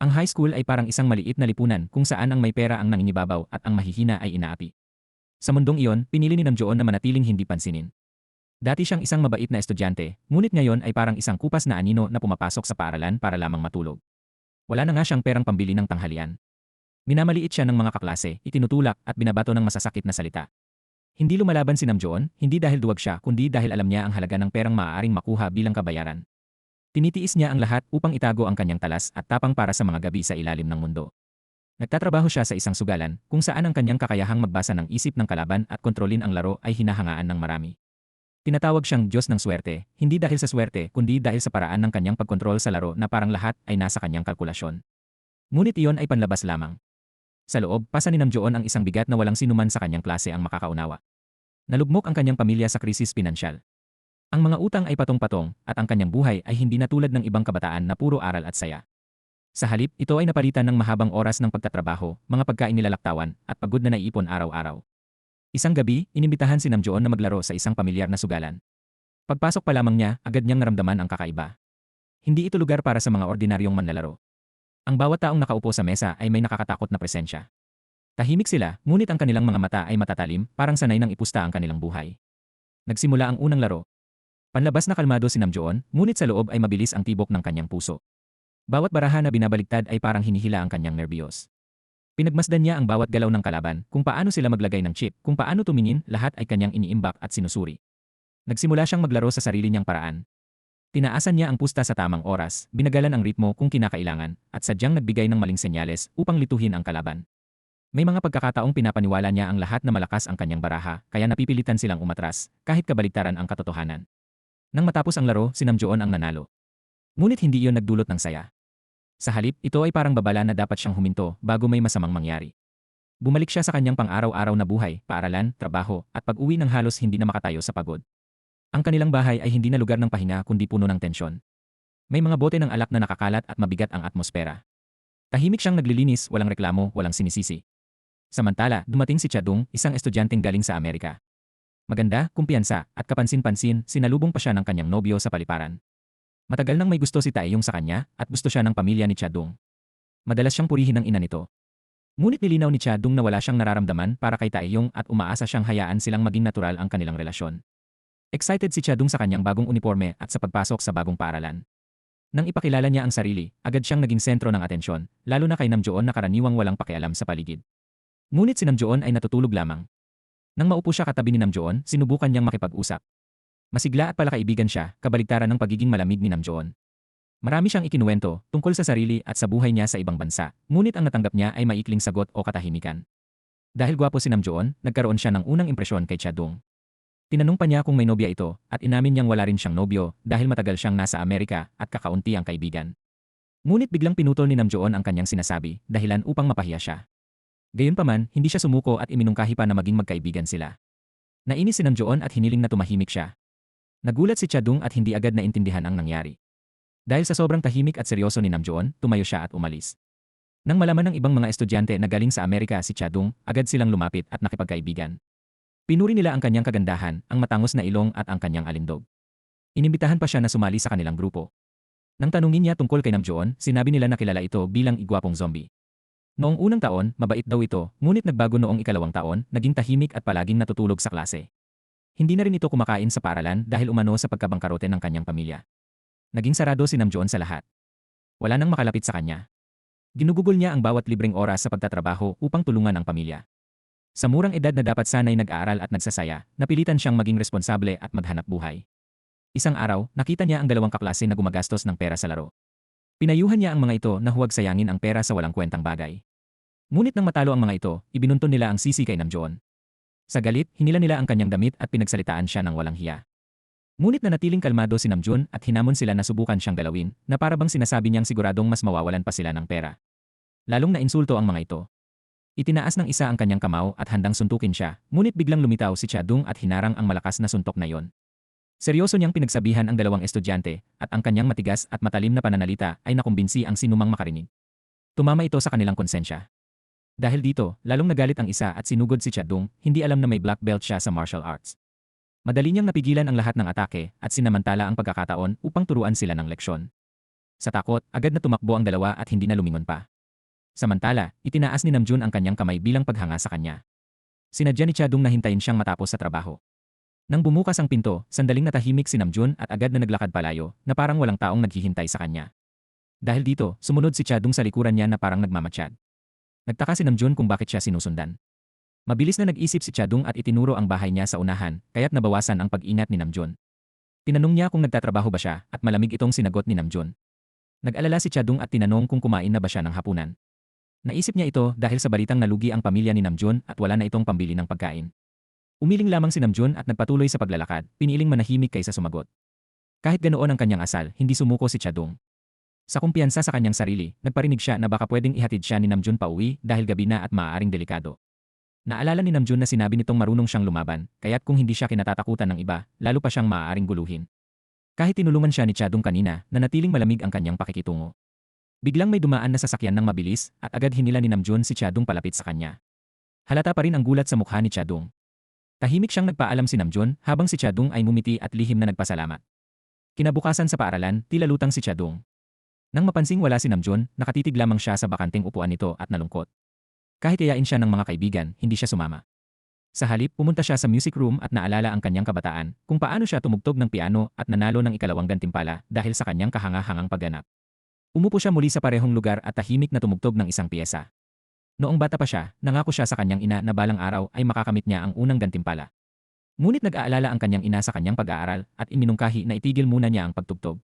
Ang high school ay parang isang maliit na lipunan kung saan ang may pera ang nanginibabaw at ang mahihina ay inaapi. Sa mundong iyon, pinili ni Namjoon na manatiling hindi pansinin. Dati siyang isang mabait na estudyante, ngunit ngayon ay parang isang kupas na anino na pumapasok sa paaralan para lamang matulog. Wala na nga siyang perang pambili ng tanghalian. Minamaliit siya ng mga kaklase, itinutulak at binabato ng masasakit na salita. Hindi lumalaban si Namjoon, hindi dahil duwag siya kundi dahil alam niya ang halaga ng perang maaaring makuha bilang kabayaran. Tinitiis niya ang lahat upang itago ang kanyang talas at tapang para sa mga gabi sa ilalim ng mundo. Nagtatrabaho siya sa isang sugalan kung saan ang kanyang kakayahang magbasa ng isip ng kalaban at kontrolin ang laro ay hinahangaan ng marami. Tinatawag siyang Diyos ng swerte, hindi dahil sa swerte kundi dahil sa paraan ng kanyang pagkontrol sa laro na parang lahat ay nasa kanyang kalkulasyon. Ngunit iyon ay panlabas lamang. Sa loob, pasa ni Namjoon ang isang bigat na walang sinuman sa kanyang klase ang makakaunawa. Nalugmok ang kanyang pamilya sa krisis pinansyal. Ang mga utang ay patong-patong at ang kanyang buhay ay hindi na tulad ng ibang kabataan na puro aral at saya. Sa halip, ito ay napalitan ng mahabang oras ng pagtatrabaho, mga pagkain nilalaktawan, at pagod na naiipon araw-araw. Isang gabi, inimbitahan si Namjoon na maglaro sa isang pamilyar na sugalan. Pagpasok pa lamang niya, agad niyang naramdaman ang kakaiba. Hindi ito lugar para sa mga ordinaryong manlalaro. Ang bawat taong nakaupo sa mesa ay may nakakatakot na presensya. Tahimik sila, ngunit ang kanilang mga mata ay matatalim, parang sanay nang ipusta ang kanilang buhay. Nagsimula ang unang laro. Panlabas na kalmado si Namjoon, ngunit sa loob ay mabilis ang tibok ng kanyang puso. Bawat baraha na binabaliktad ay parang hinihila ang kanyang nerbiyos. Pinagmasdan niya ang bawat galaw ng kalaban, kung paano sila maglagay ng chip, kung paano tumingin, lahat ay kanyang iniimbak at sinusuri. Nagsimula siyang maglaro sa sarili niyang paraan. Tinaasan niya ang pusta sa tamang oras, binagalan ang ritmo kung kinakailangan, at sadyang nagbigay ng maling senyales upang lituhin ang kalaban. May mga pagkakataong pinapaniwala niya ang lahat na malakas ang kanyang baraha, kaya napipilitan silang umatras, kahit kabaligtaran ang katotohanan. Nang matapos ang laro, si Namjoon ang nanalo. Ngunit hindi iyon nagdulot ng saya. Sa halip, ito ay parang babala na dapat siyang huminto bago may masamang mangyari. Bumalik siya sa kanyang pang-araw-araw na buhay, paaralan, trabaho, at pag-uwi ng halos hindi na makatayo sa pagod. Ang kanilang bahay ay hindi na lugar ng pahinga kundi puno ng tensyon. May mga bote ng alak na nakakalat at mabigat ang atmosfera. Tahimik siyang naglilinis, walang reklamo, walang sinisisi. Samantala, dumating si Chadung, isang estudyanteng galing sa Amerika. Maganda, kumpiyansa, at kapansin-pansin, sinalubong pa siya ng kanyang nobyo sa paliparan. Matagal nang may gusto si Taeyong sa kanya at gusto siya ng pamilya ni Chadung. Madalas siyang purihin ng ina nito. Ngunit nilinaw ni Chadung na wala siyang nararamdaman para kay Taeyong at umaasa siyang hayaan silang maging natural ang kanilang relasyon. Excited si Chadung sa kanyang bagong uniforme at sa pagpasok sa bagong paaralan. Nang ipakilala niya ang sarili, agad siyang naging sentro ng atensyon, lalo na kay Namjoon na karaniwang walang pakialam sa paligid. Ngunit si Namjoon ay natutulog lamang. Nang maupo siya katabi ni Namjoon, sinubukan niyang makipag-usap. Masigla at palakaibigan siya, kabaligtaran ng pagiging malamig ni Namjoon. Marami siyang ikinuwento tungkol sa sarili at sa buhay niya sa ibang bansa, ngunit ang natanggap niya ay maikling sagot o katahimikan. Dahil gwapo si Namjoon, nagkaroon siya ng unang impresyon kay Chadung. Tinanong pa niya kung may nobya ito at inamin niyang wala rin siyang nobyo dahil matagal siyang nasa Amerika at kakaunti ang kaibigan. Ngunit biglang pinutol ni Namjoon ang kanyang sinasabi, dahilan upang mapahiya siya. Gayunpaman, hindi siya sumuko at iminungkahi pa na maging magkaibigan sila. Nainis si Namjoon at hiniling na tumahimik siya. Nagulat si Chadung at hindi agad naintindihan ang nangyari. Dahil sa sobrang tahimik at seryoso ni Namjoon, tumayo siya at umalis. Nang malaman ng ibang mga estudyante na galing sa Amerika si Chadung, agad silang lumapit at nakipagkaibigan. Pinuri nila ang kanyang kagandahan, ang matangos na ilong at ang kanyang alindog. Inimbitahan pa siya na sumali sa kanilang grupo. Nang tanungin niya tungkol kay Namjoon, sinabi nila na kilala ito bilang igwapong zombie. Noong unang taon, mabait daw ito, ngunit nagbago noong ikalawang taon, naging tahimik at palaging natutulog sa klase. Hindi na rin ito kumakain sa paaralan dahil umano sa pagkabangkarote ng kanyang pamilya. Naging sarado si Namjoon sa lahat. Wala nang makalapit sa kanya. Ginugugol niya ang bawat libreng oras sa pagtatrabaho upang tulungan ang pamilya. Sa murang edad na dapat sanay nag-aaral at nagsasaya, napilitan siyang maging responsable at maghanap buhay. Isang araw, nakita niya ang dalawang kaklase na gumagastos ng pera sa laro. Pinayuhan niya ang mga ito na huwag sayangin ang pera sa walang kwentang bagay. Ngunit nang matalo ang mga ito, ibinunton nila ang sisi kay Namjoon. Sa galit, hinila nila ang kanyang damit at pinagsalitaan siya ng walang hiya. Ngunit nanatiling kalmado si Namjoon at hinamon sila na subukan siyang galawin, na parabang sinasabi niyang siguradong mas mawawalan pa sila ng pera. Lalong nainsulto ang mga ito. Itinaas ng isa ang kanyang kamao at handang suntukin siya, ngunit biglang lumitaw si Chadung at hinarang ang malakas na suntok na iyon. Seryoso niyang pinagsabihan ang dalawang estudyante at ang kanyang matigas at matalim na pananalita ay nakumbinsi ang sinumang makarinig. Tumama ito sa kanilang konsensya. Dahil dito, lalong nagalit ang isa at sinugod si Chadung, hindi alam na may black belt siya sa martial arts. Madali niyang napigilan ang lahat ng atake at sinamantala ang pagkakataon upang turuan sila ng leksyon. Sa takot, agad na tumakbo ang dalawa at hindi na lumingon pa. Samantala, itinaas ni Namjoon ang kanyang kamay bilang paghanga sa kanya. Sinadya ni Chadong na hintayin siyang matapos sa trabaho. Nang bumukas ang pinto, sandaling natahimik si Namjoon at agad na naglakad palayo na parang walang taong naghihintay sa kanya. Dahil dito, sumunod si Chadong sa likuran niya na parang nagmamatsyag. Nagtaka si Namjoon kung bakit siya sinusundan. Mabilis na nag-isip si Chadong at itinuro ang bahay niya sa unahan, kaya't nabawasan ang pag-ingat ni Namjoon. Tinanong niya kung nagtatrabaho ba siya at malamig itong sinagot ni Namjoon. Nag-alala si Chadong at tinanong kung kumain na ba siya ng hapunan. Naisip niya ito dahil sa balitang nalugi ang pamilya ni Namjoon at wala na itong pambili ng pagkain. Umiling lamang si Namjoon at nagpatuloy sa paglalakad, piniling manahimik kaysa sumagot. Kahit ganoon ang kanyang asal, hindi sumuko si Chadong. Sa kumpiyansa sa kanyang sarili, nagparinig siya na baka pwedeng ihatid siya ni Namjoon pauwi dahil gabi na at maaaring delikado. Naalala ni Namjoon na sinabi nitong marunong siyang lumaban, kaya't kung hindi siya kinatatakutan ng iba, lalo pa siyang maaaring guluhin. Kahit tinulungan siya ni Chadong kanina, nanatiling malamig ang kanyang pakikitungo. Biglang may dumaan na sasakyan ng mabilis at agad hinila ni Namjoon si Chadong palapit sa kanya. Halata pa rin ang gulat sa mukha ni Chadong. Tahimik siyang nagpaalam si Namjoon habang si Chadong ay mumiti at lihim na nagpasalamat. Kinabukasan sa paaralan, tila lutang si Chadong. Nang mapansing wala si Namjoon, nakatitig lamang siya sa bakanteng upuan nito at nalungkot. Kahit yayain siya ng mga kaibigan, hindi siya sumama. Sa halip, pumunta siya sa music room at naalala ang kanyang kabataan, kung paano siya tumugtog ng piano at nanalo ng ikalawang gantimpala dahil sa kanyang kahanga-hangang pagganap. Umupo siya muli sa parehong lugar at tahimik na tumugtog ng isang piyesa. Noong bata pa siya, nangako siya sa kanyang ina na balang araw ay makakamit niya ang unang gantimpala. Ngunit nag-aalala ang kanyang ina sa kanyang pag-aaral at iminungkahi na itigil muna niya ang pagtugtog.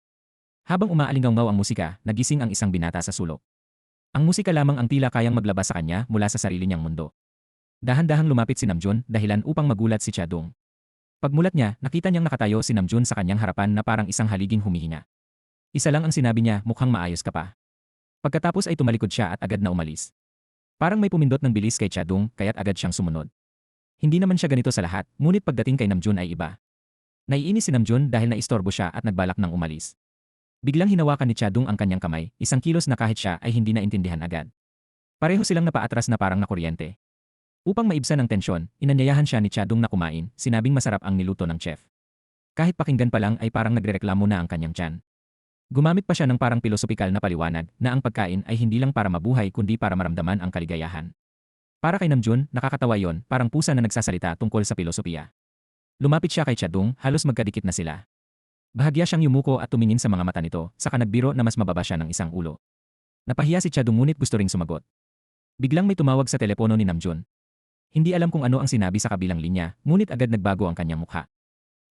Habang umaalingaw-ngaw ang musika, nagising ang isang binata sa sulok. Ang musika lamang ang tila kayang maglabas sa kanya mula sa sarili niyang mundo. Dahan-dahang lumapit si Namjoon dahilan upang magulat si Chadong. Pagmulat niya, nakita niyang nakatayo si Namjoon sa kanyang harapan na parang isang haliging humihinga. Isa lang ang sinabi niya, mukhang maayos ka pa. Pagkatapos ay tumalikod siya at agad na umalis. Parang may pumindot ng bilis kay Chadong kaya't agad siyang sumunod. Hindi naman siya ganito sa lahat, ngunit pagdating kay Namjoon ay iba. Naiinis si Namjoon dahil naistorbo siya at nagbalak ng umalis. Biglang hinawakan ni Chadong ang kanyang kamay, isang kilos na kahit siya ay hindi naintindihan agad. Pareho silang napaatras na parang nakuryente. Upang maibsan ang tensyon, inanyayahan siya ni Chadong na kumain, sinabing masarap ang niluto ng chef. Kahit pakinggan pa lang ay parang nagrereklamo na ang kanyang tiyan. Gumamit pa siya ng parang pilosopikal na paliwanag na ang pagkain ay hindi lang para mabuhay kundi para maramdaman ang kaligayahan. Para kay Namjoon, nakakatawa yon, parang pusa na nagsasalita tungkol sa pilosopiya. Lumapit siya kay Chadong, halos magkadikit na sila. Bahagya siyang yumuko at tumingin sa mga mata nito, saka nagbiro na mas mababa siya ng isang ulo. Napahiya si Chadong ngunit gusto ring sumagot. Biglang may tumawag sa telepono ni Namjoon. Hindi alam kung ano ang sinabi sa kabilang linya, ngunit agad nagbago ang kanyang mukha.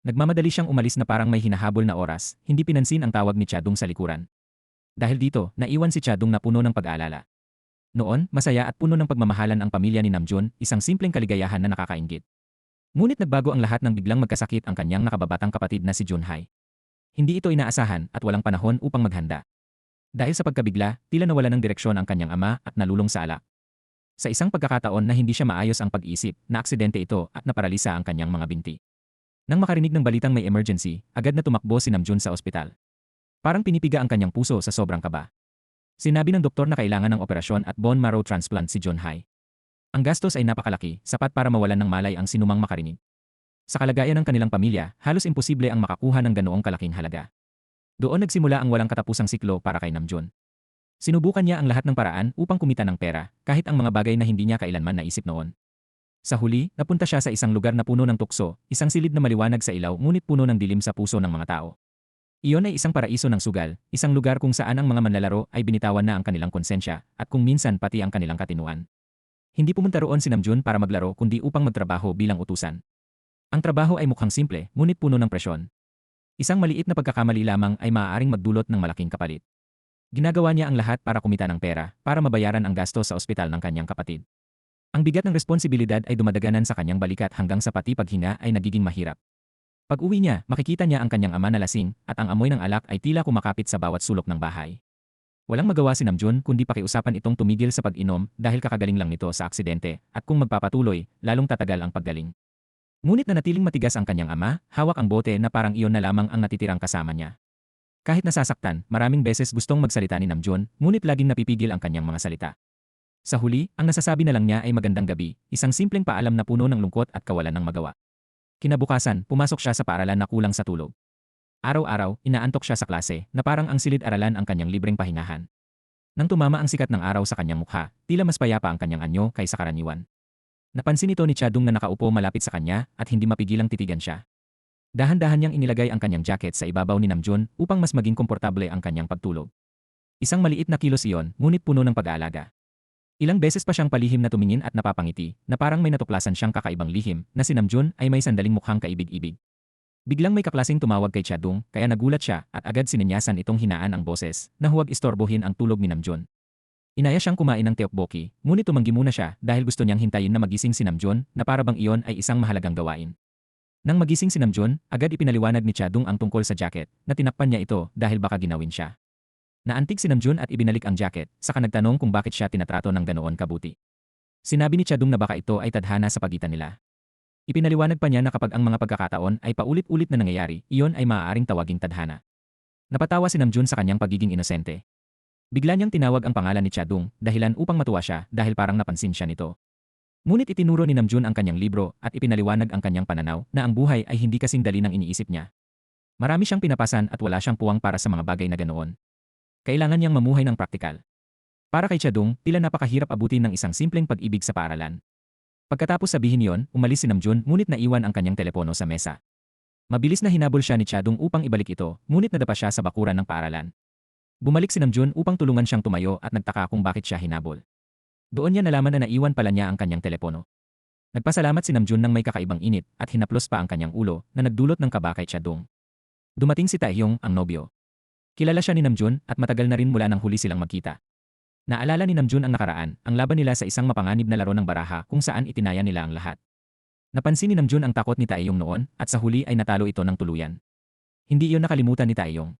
Nagmamadali siyang umalis na parang may hinahabol na oras, hindi pinansin ang tawag ni Chadong sa likuran. Dahil dito, naiwan si Chadong na puno ng pag-aalala. Noon, masaya at puno ng pagmamahalan ang pamilya ni Namjoon, isang simpleng kaligayahan na nakakainggit. Ngunit nagbago ang lahat nang biglang magkasakit ang kanyang nakababatang kapatid na si Junhai. Hindi ito inaasahan at walang panahon upang maghanda. Dahil sa pagkabigla, tila nawala ng direksyon ang kanyang ama at nalulong sa alak. Sa isang pagkakataon na hindi siya maayos ang pag-isip, naaksidente ito at naparalisa ang kanyang mga binti. Nang makarinig ng balitang may emergency, agad na tumakbo si Namjoon sa ospital. Parang pinipiga ang kanyang puso sa sobrang kaba. Sinabi ng doktor na kailangan ng operasyon at bone marrow transplant si Junhai. Ang gastos ay napakalaki, sapat para mawalan ng malay ang sinumang makarinig. Sa kalagayan ng kanilang pamilya, halos imposible ang makakuha ng ganoong kalaking halaga. Doon nagsimula ang walang katapusang siklo para kay Namjoon. Sinubukan niya ang lahat ng paraan upang kumita ng pera, kahit ang mga bagay na hindi niya kailanman naisip noon. Sa huli, napunta siya sa isang lugar na puno ng tukso, isang silid na maliwanag sa ilaw ngunit puno ng dilim sa puso ng mga tao. Iyon ay isang paraiso ng sugal, isang lugar kung saan ang mga manlalaro ay binitawan na ang kanilang konsensya, at kung minsan pati ang kanilang katinuan. Hindi pumunta roon si Namjoon para maglaro kundi upang magtrabaho bilang utusan. Ang trabaho ay mukhang simple, ngunit puno ng presyon. Isang maliit na pagkakamali lamang ay maaaring magdulot ng malaking kapalit. Ginagawa niya ang lahat para kumita ng pera, para mabayaran ang gasto sa ospital ng kanyang kapatid. Ang bigat ng responsibilidad ay dumadaganan sa kanyang balikat hanggang sa pati paghinga ay nagiging mahirap. Pag-uwi niya, makikita niya ang kanyang ama na lasing at ang amoy ng alak ay tila kumakapit sa bawat sulok ng bahay. Walang magawa si Namjoon kundi pakiusapan itong tumigil sa pag-inom dahil kakagaling lang nito sa aksidente at kung magpapatuloy, lalong tatagal ang paggaling. Ngunit nanatiling matigas ang kanyang ama, hawak ang bote na parang iyon na lamang ang natitirang kasama niya. Kahit nasasaktan, maraming beses gustong magsalita ni Namjoon, ngunit laging napipigil ang kanyang mga salita. Sa huli, ang nasasabi na lang niya ay magandang gabi, isang simpleng paalam na puno ng lungkot at kawalan ng magawa. Kinabukasan, pumasok siya sa paaralan na kulang sa tulog. Araw-araw, inaantok siya sa klase na parang ang silid-aralan ang kanyang libreng pahingahan. Nang tumama ang sikat ng araw sa kanyang mukha, tila mas payapa ang kanyang anyo kaysa karaniwan. Napansin ito ni Chadong na nakaupo malapit sa kanya at hindi mapigilang titigan siya. Dahan-dahan niyang inilagay ang kanyang jacket sa ibabaw ni Namjoon upang mas maging komportable ang kanyang pagtulog. Isang maliit na kilos iyon, ngunit puno ng pag-aalaga. Ilang beses pa siyang palihim na tumingin at napapangiti, na parang may natuklasan siyang kakaibang lihim, na si Namjoon ay may sandaling mukhang kaibig-ibig. Biglang may kaklaseng tumawag kay Chadong, kaya nagulat siya at agad sininyasan itong hinaan ang boses, na huwag istorbohin ang tulog ni Namjoon. Inaya siyang kumain ng tteokbokki, ngunit tumanggi muna siya dahil gusto niyang hintayin na magising si Namjoon, na para bang iyon ay isang mahalagang gawain. Nang magising si Namjoon, agad ipinaliwanag ni Chadong ang tungkol sa jacket, na tinakpan niya ito dahil baka ginawin siya. Naantig si Namjoon at ibinalik ang jacket, saka nagtanong kung bakit siya tinatrato ng ganoon kabuti. Sinabi ni Chadong na baka ito ay tadhana sa pagitan nila. Ipinaliwanag pa niya na kapag ang mga pagkakataon ay paulit-ulit na nangyayari, iyon ay maaaring tawaging tadhana. Napatawa si Namjoon sa kanyang pagiging inosente. Bigla niyang tinawag ang pangalan ni Chadong, dahilan upang matuwa siya dahil parang napansin siya nito. Ngunit itinuro ni Namjoon ang kanyang libro at ipinaliwanag ang kanyang pananaw na ang buhay ay hindi kasing dali ng iniisip niya. Marami siyang pinapasan at wala siyang puwang para sa mga bagay na ganoon. Kailangan niyang mamuhay ng praktikal. Para kay Chadong, tila napakahirap abutin ng isang simpleng pag-ibig sa paaralan. Pagkatapos sabihin yon, umalis si Namjoon ngunit naiwan ang kanyang telepono sa mesa. Mabilis na hinabol siya ni Chadong upang ibalik ito, ngunit nadapa siya sa bakuran ng paaralan. Bumalik si Namjoon upang tulungan siyang tumayo at nagtaka kung bakit siya hinabol. Doon niya nalaman na naiwan pala niya ang kanyang telepono. Nagpasalamat si Namjoon ng may kakaibang init at hinaplos pa ang kanyang ulo na nagdulot ng kaba kay Chadong. Dumating si Taehyung, ang nobyo. Kilala siya ni Namjoon at matagal na rin mula nang huli silang magkita. Naalala ni Namjoon ang nakaraan, ang laban nila sa isang mapanganib na laro ng baraha kung saan itinaya nila ang lahat. Napansin ni Namjoon ang takot ni Taehyung noon at sa huli ay natalo ito ng tuluyan. Hindi iyon nakalimutan ni Taehyung.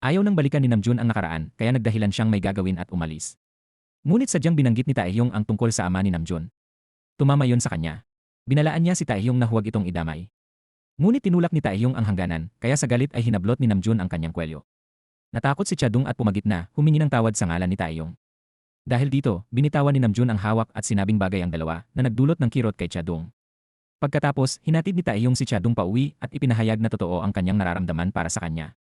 Ayaw nang balikan ni Namjoon ang nakaraan kaya nagdahilan siyang may gagawin at umalis. Ngunit sadyang binanggit ni Taehyung ang tungkol sa ama ni Namjoon. Tumama yon sa kanya. Binalaan niya si Taehyung na huwag itong idamay. Ngunit tinulak ni Taehyung ang hangganan kaya sa galit ay hinablot ni Namjoon ang kanyang kwelyo. Natakot si Chadong at pumagit na, humingi ng tawad sa ngalan ni Taehyung. Dahil dito, binitawan ni Namjoon ang hawak at sinabing bagay ang dalawa na nagdulot ng kirot kay Chadong. Pagkatapos, hinatid ni Taehyung si Chadong pauwi at ipinahayag na totoo ang kanyang nararamdaman para sa kanya.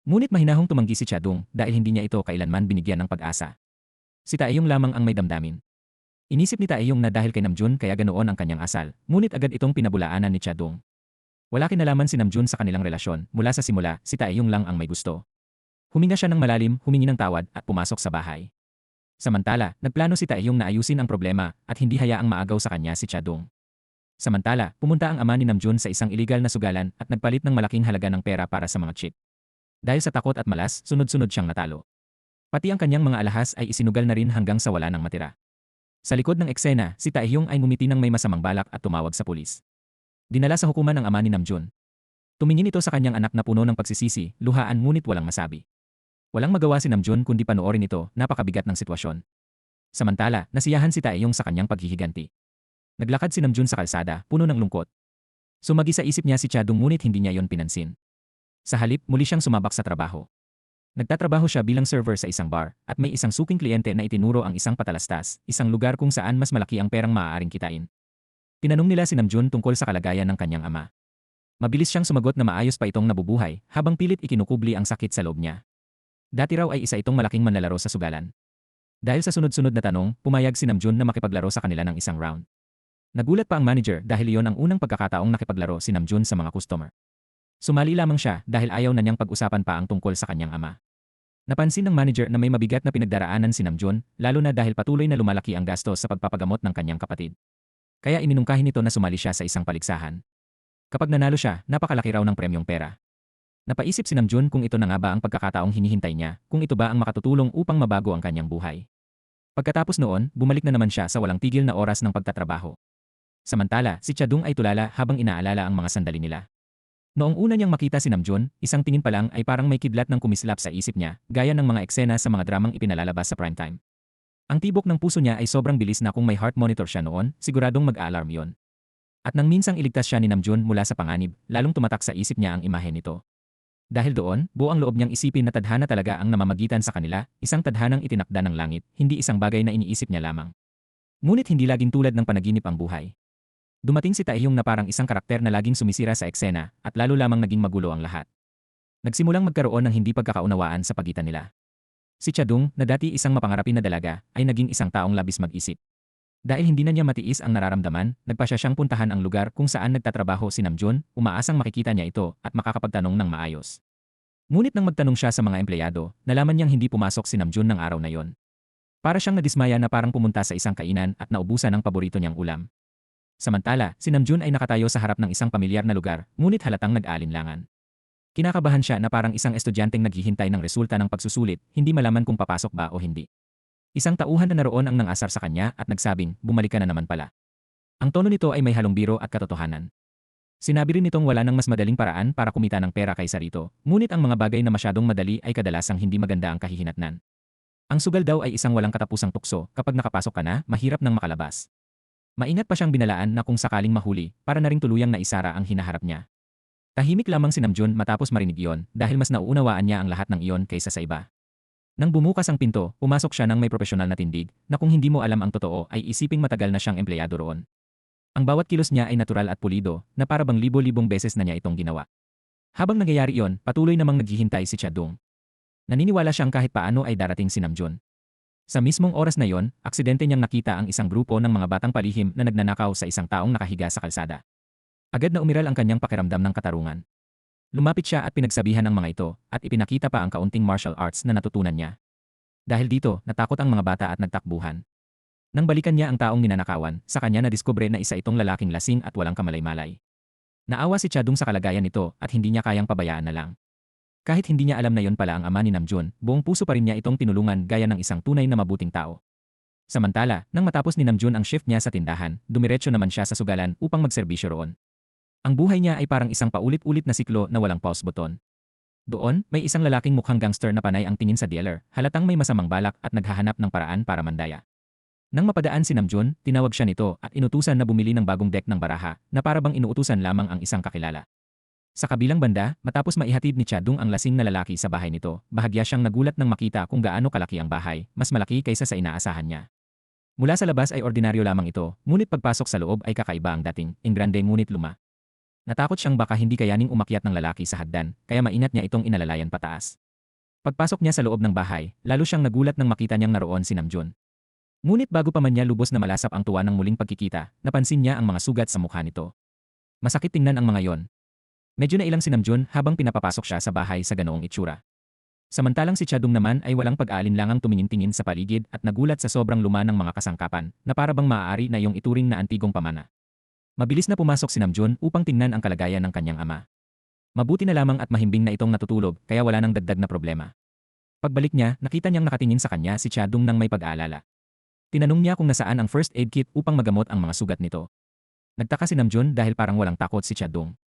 Ngunit mahinahong tumanggi si Chadong dahil hindi niya ito kailanman binigyan ng pag-asa. Si Taehyung lamang ang may damdamin. Inisip ni Taehyung na dahil kay Namjoon kaya ganoon ang kanyang asal, ngunit agad itong pinabulaanan ni Chadong. Wala kinalaman si Namjoon sa kanilang relasyon, mula sa simula, si Taehyung lang ang may gusto. Huminga siya ng malalim, humingi ng tawad at pumasok sa bahay. Samantala, nagplano si Taehyung na ayusin ang problema at hindi hayaang maagaw sa kanya si Chadong. Samantala, pumunta ang ama ni Namjoon sa isang iligal na sugalan at nagpalit ng malaking halaga ng pera para sa mga chip. Dahil sa takot at malas, sunod-sunod siyang natalo. Pati ang kanyang mga alahas ay isinugal na rin hanggang sa wala nang matira. Sa likod ng eksena, si Taehyung ay ngumiti ng may masamang balak at tumawag sa pulis. Dinala sa hukuman ang ama ni Namjoon. Tumingin ito sa kanyang anak na puno ng pagsisisi, luhaan ngunit walang masabi. Walang magawa si Namjoon kundi panoorin ito, napakabigat ng sitwasyon. Samantala, nasiyahan si Taehyung sa kanyang paghihiganti. Naglakad si Namjoon sa kalsada, puno ng lungkot. Sumagi sa isip niya si Chadong ngunit hindi niya yon pinansin. Sa halip, muli siyang sumabak sa trabaho. Nagtatrabaho siya bilang server sa isang bar, at may isang suking kliyente na itinuro ang isang patalastas, isang lugar kung saan mas malaki ang perang maaaring kitain. Tinanong nila si Namjoon tungkol sa kalagayan ng kanyang ama. Mabilis siyang sumagot na maayos pa itong nabubuhay, habang pilit ikinukubli ang sakit sa loob niya. Dati raw ay isa itong malaking manlalaro sa sugalan. Dahil sa sunod-sunod na tanong, pumayag si Namjoon na makipaglaro sa kanila ng isang round. Nagulat pa ang manager dahil iyon ang unang pagkakataong nakipaglaro si Namjoon sa mga customer. Sumali lamang siya dahil ayaw na niyang pag-usapan pa ang tungkol sa kanyang ama. Napansin ng manager na may mabigat na pinagdaraanan si Namjoon, lalo na dahil patuloy na lumalaki ang gastos sa pagpapagamot ng kanyang kapatid. Kaya iminungkahi nito na sumali siya sa isang paligsahan. Kapag nanalo siya, napakalaki raw ng premyong pera. Napaisip si Namjoon kung ito na nga ba ang pagkakataong hinihintay niya, kung ito ba ang makatutulong upang mabago ang kanyang buhay. Pagkatapos noon, bumalik na naman siya sa walang tigil na oras ng pagtatrabaho. Samantala, si Chadong ay tulala habang inaalala ang mga sandali nila. Noong una niyang makita si Namjoon, isang tingin pa lang ay parang may kidlat ng kumislap sa isip niya, gaya ng mga eksena sa mga dramang ipinalalabas sa primetime. Ang tibok ng puso niya ay sobrang bilis na kung may heart monitor siya noon, siguradong mag-alarm yon. At nang minsang iligtas siya ni Namjoon mula sa panganib, lalong tumatak sa isip niya ang imahe nito. Dahil doon, buo ang loob niyang isipin na tadhana talaga ang namamagitan sa kanila, isang tadhanang itinakda ng langit, hindi isang bagay na iniisip niya lamang. Ngunit hindi laging tulad ng panaginip ang buhay. Dumating si Taehyung na parang isang karakter na laging sumisira sa eksena, at lalo lamang naging magulo ang lahat. Nagsimulang magkaroon ng hindi pagkakaunawaan sa pagitan nila. Si Chadung, na dati isang mapangarapin na dalaga, ay naging isang taong labis mag-isip. Dahil hindi na niya matiis ang nararamdaman, nagpasya siyang puntahan ang lugar kung saan nagtatrabaho si Namjoon, umaasang makikita niya ito at makakapagtanong ng maayos. Ngunit nang magtanong siya sa mga empleyado, nalaman niyang hindi pumasok si Namjoon ng araw na yon. Para siyang nadismaya na parang pumunta sa isang kainan at naubusan ng paborito niyang ulam. Samantala, si Namjoon ay nakatayo sa harap ng isang pamilyar na lugar, ngunit halatang nag-aalinlangan. Kinakabahan siya na parang isang estudyanteng naghihintay ng resulta ng pagsusulit, hindi malaman kung papasok ba o hindi. Isang tauhan na naroon ang nangasar sa kanya at nagsabing, bumalik ka na naman pala. Ang tono nito ay may halong biro at katotohanan. Sinabi rin nitong wala nang mas madaling paraan para kumita ng pera kaysa rito, ngunit ang mga bagay na masyadong madali ay kadalasang hindi maganda ang kahihinatnan. Ang sugal daw ay isang walang katapusang tukso, kapag nakapasok ka na, mahirap nang makalabas. Maingat pa siyang binalaan na kung sakaling mahuli, para na ring tuluyang naisara ang hinaharap niya. Tahimik lamang si Namjoon matapos marinig iyon dahil mas nauunawaan niya ang lahat ng iyon kaysa sa iba. Nang bumukas ang pinto, pumasok siya ng may propesyonal na tindig na kung hindi mo alam ang totoo ay isiping matagal na siyang empleyado roon. Ang bawat kilos niya ay natural at pulido na para bang libo-libong beses na niya itong ginawa. Habang nangyayari iyon, patuloy namang naghihintay si Chadung. Naniniwala siyang kahit paano ay darating si Namjoon. Sa mismong oras na iyon, aksidente niyang nakita ang isang grupo ng mga batang palihim na nagnanakaw sa isang taong nakahiga sa kalsada. Agad na umiral ang kanyang pakiramdam ng katarungan. Lumapit siya at pinagsabihan ang mga ito at ipinakita pa ang kaunting martial arts na natutunan niya. Dahil dito, natakot ang mga bata at nagtakbuhan. Nang balikan niya ang taong ninanakawan, sa kanya nadiskubre na isa itong lalaking lasing at walang kamalay-malay. Naawa si Chadung sa kalagayan nito at hindi niya kayang pabayaan na lang. Kahit hindi niya alam na yon pala ang ama ni Namjoon, buong puso pa rin niya itong tinulungan gaya ng isang tunay na mabuting tao. Samantala, nang matapos ni Namjoon ang shift niya sa tindahan, dumiretso naman siya sa sugalan upang magserbisyo roon. Ang buhay niya ay parang isang paulit-ulit na siklo na walang pause button. Doon, may isang lalaking mukhang gangster na panay ang tingin sa dealer, halatang may masamang balak at naghahanap ng paraan para mandaya. Nang mapadaan si Namjoon, tinawag siya nito at inutusan na bumili ng bagong deck ng baraha na para bang inuutusan lamang ang isang kakilala. Sa kabilang banda, matapos maihatid ni Chadung ang lasing na lalaki sa bahay nito, bahagya siyang nagulat nang makita kung gaano kalaki ang bahay, mas malaki kaysa sa inaasahan niya. Mula sa labas ay ordinaryo lamang ito, ngunit pagpasok sa loob ay kakaiba ang dating, engrande ngunit luma. Natakot siyang baka hindi kayaning umakyat ng lalaki sa hagdan, kaya maingat niya itong inalalayan pataas. Pagpasok niya sa loob ng bahay, lalo siyang nagulat nang makita niyang naroon si Namjoon. Ngunit bago pa man niya lubos na malasap ang tuwa ng muling pagkikita, napansin niya ang mga sugat sa mukha nito. Masakit tingnan ang mga yon. Medyo nailang si Namjoon habang pinapapasok siya sa bahay sa ganoong itsura. Samantalang si Chadung naman ay walang pag-aalinlangang tumingin-tingin sa paligid at nagulat sa sobrang luma ng mga kasangkapan na para bang maaari na iyong ituring na antigong pamana. Mabilis na pumasok si Namjoon upang tingnan ang kalagayan ng kanyang ama. Mabuti na lamang at mahimbing na itong natutulog kaya wala nang dagdag na problema. Pagbalik niya, nakita niyang nakatingin sa kanya si Chadung nang may pag-aalala. Tinanong niya kung nasaan ang first aid kit upang magamot ang mga sugat nito. Nagtaka si Namjoon dahil parang walang takot si Chadung.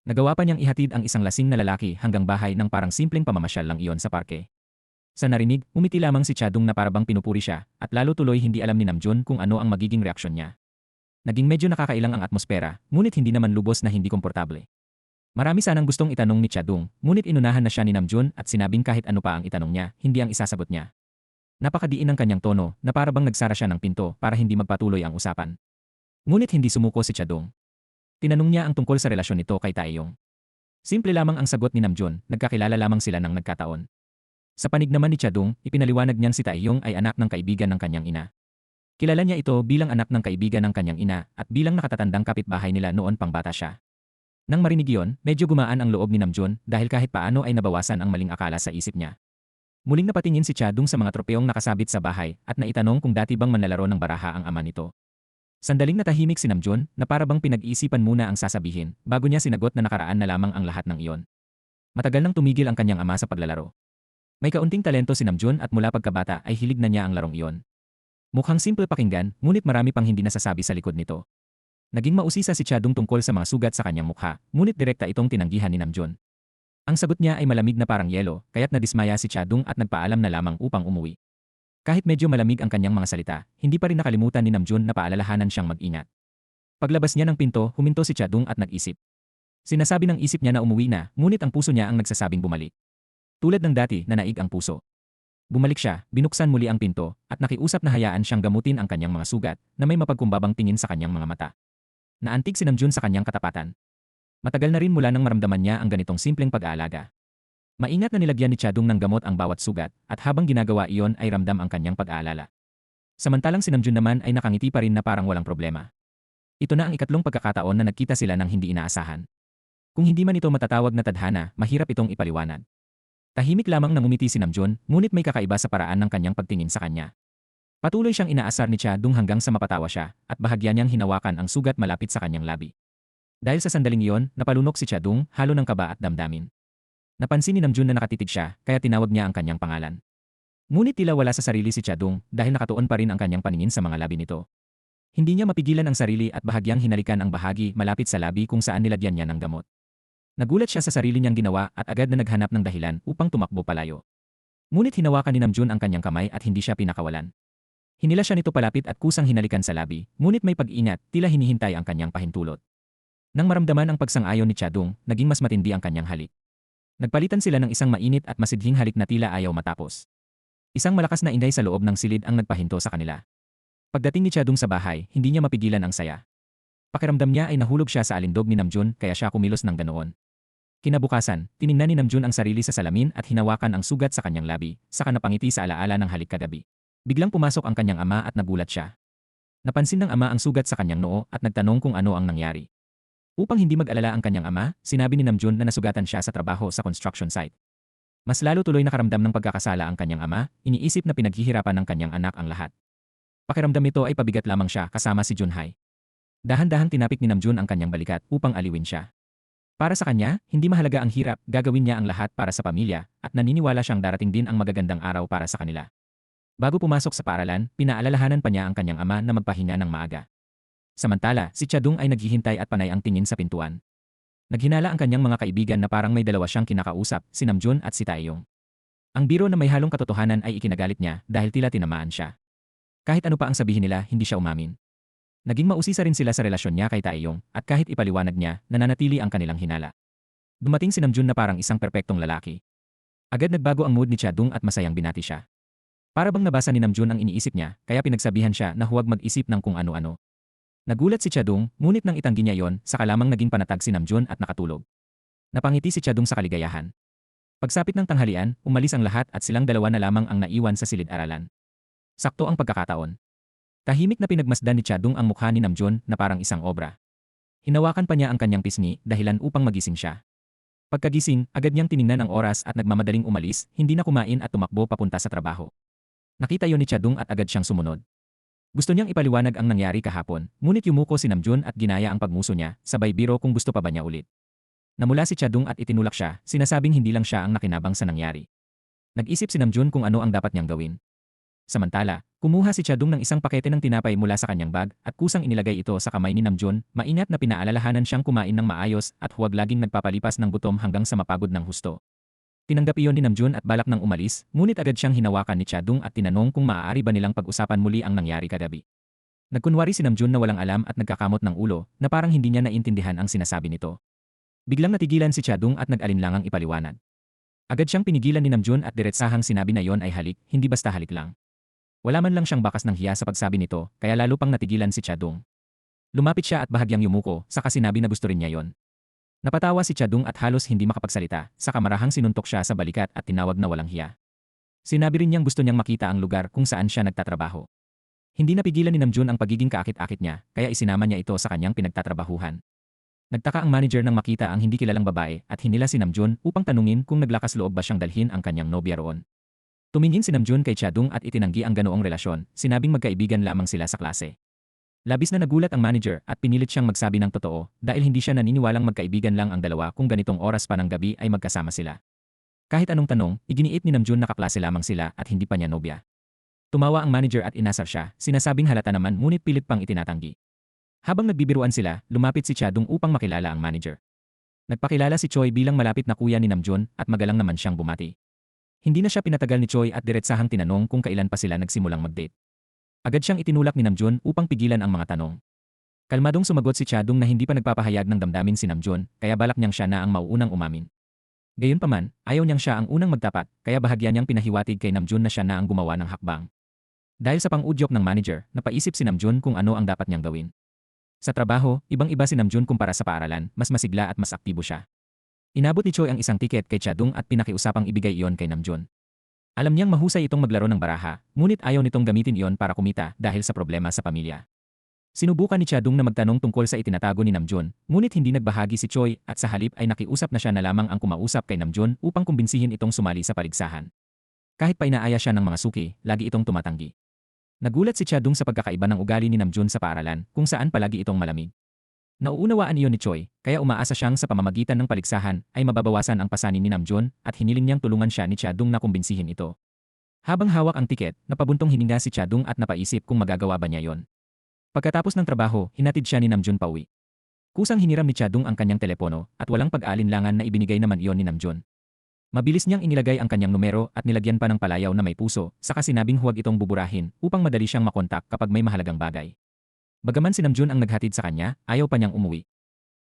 Nagawa pa niyang ihatid ang isang lasing na lalaki hanggang bahay nang parang simpleng pamamasyal lang iyon sa parke. Sa narinig, umiti lamang si Chadung na parabang pinupuri siya at lalo tuloy hindi alam ni Namjoon kung ano ang magiging reaksyon niya. Naging medyo nakakailang ang atmosfera, ngunit hindi naman lubos na hindi komportable. Marami sanang gustong itanong ni Chadung, ngunit inunahan na siya ni Namjoon at sinabing kahit ano pa ang itanong niya, hindi ang isasagot niya. Napakadiin ng kanyang tono na parabang nagsara siya ng pinto para hindi magpatuloy ang usapan. Ngunit hindi sumuko si Chadung. Tinanong niya ang tungkol sa relasyon nito kay Taeyong. Simple lamang ang sagot ni Namjoon, nagkakilala lamang sila ng nagkataon. Sa panig naman ni Chadung, ipinaliwanag niyang si Taeyong ay anak ng kaibigan ng kanyang ina. Kilala niya ito bilang anak ng kaibigan ng kanyang ina at bilang nakatatandang kapitbahay nila noon pang bata siya. Nang marinig iyon, medyo gumaan ang loob ni Namjoon dahil kahit paano ay nabawasan ang maling akala sa isip niya. Muling napatingin si Chadung sa mga tropeyong nakasabit sa bahay at naitanong kung dati bang manlalaro ng baraha ang ama nito. Sandaling natahimik si Namjoon na para bang pinag-iisipan muna ang sasabihin bago niya sinagot na nakaraan na lamang ang lahat ng iyon. Matagal nang tumigil ang kanyang ama sa paglalaro. May kaunting talento si Namjoon at mula pagkabata ay hilig na niya ang larong iyon. Mukhang simple pakinggan, ngunit marami pang hindi nasasabi sa likod nito. Naging mausisa si Chadung tungkol sa mga sugat sa kanyang mukha, ngunit direkta itong tinanggihan ni Namjoon. Ang sagot niya ay malamig na parang yelo, kaya't nadismaya si Chadung at nagpaalam na lamang upang umuwi. Kahit medyo malamig ang kanyang mga salita, hindi pa rin nakalimutan ni Namjoon na paalalahanan siyang mag-ingat. Paglabas niya ng pinto, huminto si Chadung at nag-isip. Sinasabi ng isip niya na umuwi na, ngunit ang puso niya ang nagsasabing bumalik. Tulad ng dati na naig ang puso. Bumalik siya, binuksan muli ang pinto, at nakiusap na hayaan siyang gamutin ang kanyang mga sugat na may mapagkumbabang tingin sa kanyang mga mata. Naantig si Namjoon sa kanyang katapatan. Matagal na rin mula nang maramdaman niya ang ganitong simpleng pag-aalaga. Maingat na nilagyan ni Chadong ng gamot ang bawat sugat at habang ginagawa iyon ay ramdam ang kanyang pag-aalala. Samantalang si Namjoon naman ay nakangiti pa rin na parang walang problema. Ito na ang ikatlong pagkakataon na nagkita sila ng hindi inaasahan. Kung hindi man ito matatawag na tadhana, mahirap itong ipaliwanag. Tahimik lamang nang ngumiti si Namjoon, ngunit may kakaiba sa paraan ng kanyang pagtingin sa kanya. Patuloy siyang inaasar ni Chadong hanggang sa mapatawa siya at bahagya niyang hinawakan ang sugat malapit sa kanyang labi. Dahil sa sandaling iyon, napalunok si Chadong, halo ng kaba at damdamin. Napansin ni Namjoon na nakatitig siya, kaya tinawag niya ang kanyang pangalan. Ngunit tila wala sa sarili si Chadong dahil nakatuon pa rin ang kanyang paningin sa mga labi nito. Hindi niya mapigilan ang sarili at bahagyang hinalikan ang bahagi malapit sa labi kung saan nilagyan niya ng gamot. Nagulat siya sa sarili niyang ginawa at agad na naghanap ng dahilan upang tumakbo palayo. Ngunit hinawakan ni Namjoon ang kanyang kamay at hindi siya pinakawalan. Hinila siya nito palapit at kusang hinalikan sa labi, ngunit may pag-ingat, tila hinihintay ang kanyang pahintulot. Nang maramdaman ang pagsang-ayon ni Chadong, naging mas matindi ang kanyang halik. Nagpalitan sila ng isang mainit at masidhing halik na tila ayaw matapos. Isang malakas na inday sa loob ng silid ang nagpahinto sa kanila. Pagdating ni Chadong sa bahay, hindi niya mapigilan ang saya. Pakiramdam niya ay nahulog siya sa alindog ni Namjoon kaya siya kumilos ng ganoon. Kinabukasan, tiningnan ni Namjoon ang sarili sa salamin at hinawakan ang sugat sa kanyang labi, saka napangiti sa alaala ng halik kagabi. Biglang pumasok ang kanyang ama at nagulat siya. Napansin ng ama ang sugat sa kanyang noo at nagtanong kung ano ang nangyari. Upang hindi mag-alala ang kanyang ama, sinabi ni Namjoon na nasugatan siya sa trabaho sa construction site. Mas lalo tuloy nakaramdam ng pagkakasala ang kanyang ama, iniisip na pinaghihirapan ng kanyang anak ang lahat. Pakiramdam nito ay pabigat lamang siya kasama si Junhai. Dahan-dahang tinapik ni Namjoon ang kanyang balikat upang aliwin siya. Para sa kanya, hindi mahalaga ang hirap, gagawin niya ang lahat para sa pamilya at naniniwala siyang darating din ang magagandang araw para sa kanila. Bago pumasok sa paaralan, pinaalalahanan pa niya ang kanyang ama na magpahinga ng maaga. Samantala, si Chadong ay naghihintay at panay ang tingin sa pintuan. Naghinala ang kanyang mga kaibigan na parang may dalawa siyang kinakausap, si Namjoon at si Taeyong. Ang biro na may halong katotohanan ay ikinagalit niya dahil tila tinamaan siya. Kahit ano pa ang sabihin nila, hindi siya umamin. Naging mausisa rin sila sa relasyon niya kay Taeyong at kahit ipaliwanag niya, nananatili ang kanilang hinala. Dumating si Namjoon na parang isang perpektong lalaki. Agad nagbago ang mood ni Chadong at masayang binati siya. Para bang nabasa ni Namjoon ang iniisip niya, kaya pinagsabihan siya na huwag mag-isip ng kung ano-ano. Nagulat si Chadong, ngunit nang itanggi niya yon, saka lamang naging panatag si Namjoon at nakatulog. Napangiti si Chadong sa kaligayahan. Pagsapit ng tanghalian, umalis ang lahat at silang dalawa na lamang ang naiwan sa silid-aralan. Sakto ang pagkakataon. Tahimik na pinagmasdan ni Chadong ang mukha ni Namjoon na parang isang obra. Hinawakan pa niya ang kanyang pisngi, dahilan upang magising siya. Pagkagising, agad niyang tiningnan ang oras at nagmamadaling umalis, hindi na kumain at tumakbo papunta sa trabaho. Nakita yon ni Chadong at agad siyang sumunod. Gusto niyang ipaliwanag ang nangyari kahapon, ngunit yumuko si Namjoon at ginaya ang pagmuso niya, sabay biro kung gusto pa ba niya ulit. Namula si Chadong at itinulak siya, sinasabing hindi lang siya ang nakinabang sa nangyari. Nag-isip si Namjoon kung ano ang dapat niyang gawin. Samantala, kumuha si Chadong ng isang pakete ng tinapay mula sa kanyang bag at kusang inilagay ito sa kamay ni Namjoon, maingat na pinaalalahanan siyang kumain ng maayos at huwag laging nagpapalipas ng gutom hanggang sa mapagod ng husto. Tinanggap iyon ni Namjoon at balak nang umalis, ngunit agad siyang hinawakan ni Chadong at tinanong kung maaari ba nilang pag-usapan muli ang nangyari kagabi. Nagkunwari si Namjoon na walang alam at nagkakamot ng ulo, na parang hindi niya naintindihan ang sinasabi nito. Biglang natigilan si Chadong at nag-alinlangang ipaliwanag. Agad siyang pinigilan ni Namjoon at diretsahang sinabi na yon ay halik, hindi basta halik lang. Wala man lang siyang bakas ng hiya sa pagsabi nito, kaya lalo pang natigilan si Chadong. Lumapit siya at bahagyang yumuko, saka sinabi na gusto rin niya yon. Napatawa si Chadong at halos hindi makapagsalita, saka marahang sinuntok siya sa balikat at tinawag na walang hiya. Sinabi rin niyang gusto niyang makita ang lugar kung saan siya nagtatrabaho. Hindi napigilan ni Namjoon ang pagiging kaakit-akit niya, kaya isinama niya ito sa kanyang pinagtatrabahuhan. Nagtaka ang manager nang makita ang hindi kilalang babae at hinila si Namjoon upang tanungin kung naglakas loob ba siyang dalhin ang kanyang nobya roon. Tumingin si Namjoon kay Chadong at itinanggi ang ganoong relasyon, sinabing magkaibigan lamang sila sa klase. Labis na nagulat ang manager at pinilit siyang magsabi ng totoo dahil hindi siya naniniwalang magkaibigan lang ang dalawa kung ganitong oras pa ng gabi ay magkasama sila. Kahit anong tanong, iginiit ni Namjoon na kaklase lamang sila at hindi pa niya nobya. Tumawa ang manager at inasar siya, sinasabing halata naman ngunit pilit pang itinatanggi. Habang nagbibiruan sila, lumapit si Chadong upang makilala ang manager. Nagpakilala si Choi bilang malapit na kuya ni Namjoon at magalang naman siyang bumati. Hindi na siya pinatagal ni Choi at diretsahang tinanong kung kailan pa sila nagsimulang mag-date. Agad siyang itinulak ni Namjoon upang pigilan ang mga tanong. Kalmadong sumagot si Chadong na hindi pa nagpapahayag ng damdamin si Namjoon, kaya balak niyang siya na ang mauunang umamin. Gayunpaman, ayaw niyang siya ang unang magtapat, kaya bahagya niyang pinahiwatig kay Namjoon na siya na ang gumawa ng hakbang. Dahil sa pang-udyok ng manager, napaisip si Namjoon kung ano ang dapat niyang gawin. Sa trabaho, ibang-iba si Namjoon kumpara sa paaralan, mas masigla at mas aktibo siya. Inabot ni Choi ang isang tiket kay Chadong at pinakiusapang ibigay iyon kay Namjoon. Alam niyang mahusay itong maglaro ng baraha, ngunit ayaw nitong gamitin iyon para kumita dahil sa problema sa pamilya. Sinubukan ni Chadong na magtanong tungkol sa itinatago ni Namjoon, ngunit hindi nagbahagi si Choi at sa halip ay nakiusap na siya na lamang ang kumausap kay Namjoon upang kumbinsihin itong sumali sa paligsahan. Kahit pa inaaya siya ng mga suki, lagi itong tumatanggi. Nagulat si Chadong sa pagkakaiba ng ugali ni Namjoon sa paaralan, kung saan palagi itong malamig. Nauunawaan iyon ni Choi, kaya umaasa siyang sa pamamagitan ng paligsahan ay mababawasan ang pasanin ni Namjoon at hiniling niyang tulungan siya ni Chadong na kumbinsihin ito. Habang hawak ang tiket, napabuntong hininga si Chadong at napaisip kung magagawa ba niya yon. Pagkatapos ng trabaho, hinatid siya ni Namjoon pauwi. Kusang hiniram ni Chadong ang kanyang telepono at walang pag-aalinlangan na ibinigay naman iyon ni Namjoon. Mabilis niyang inilagay ang kanyang numero at nilagyan pa ng palayaw na may puso, saka sinabing huwag itong buburahin upang madali siyang makontak kapag may mahalagang bagay. Bagaman si Namjoon ang naghatid sa kanya, ayaw pa niyang umuwi.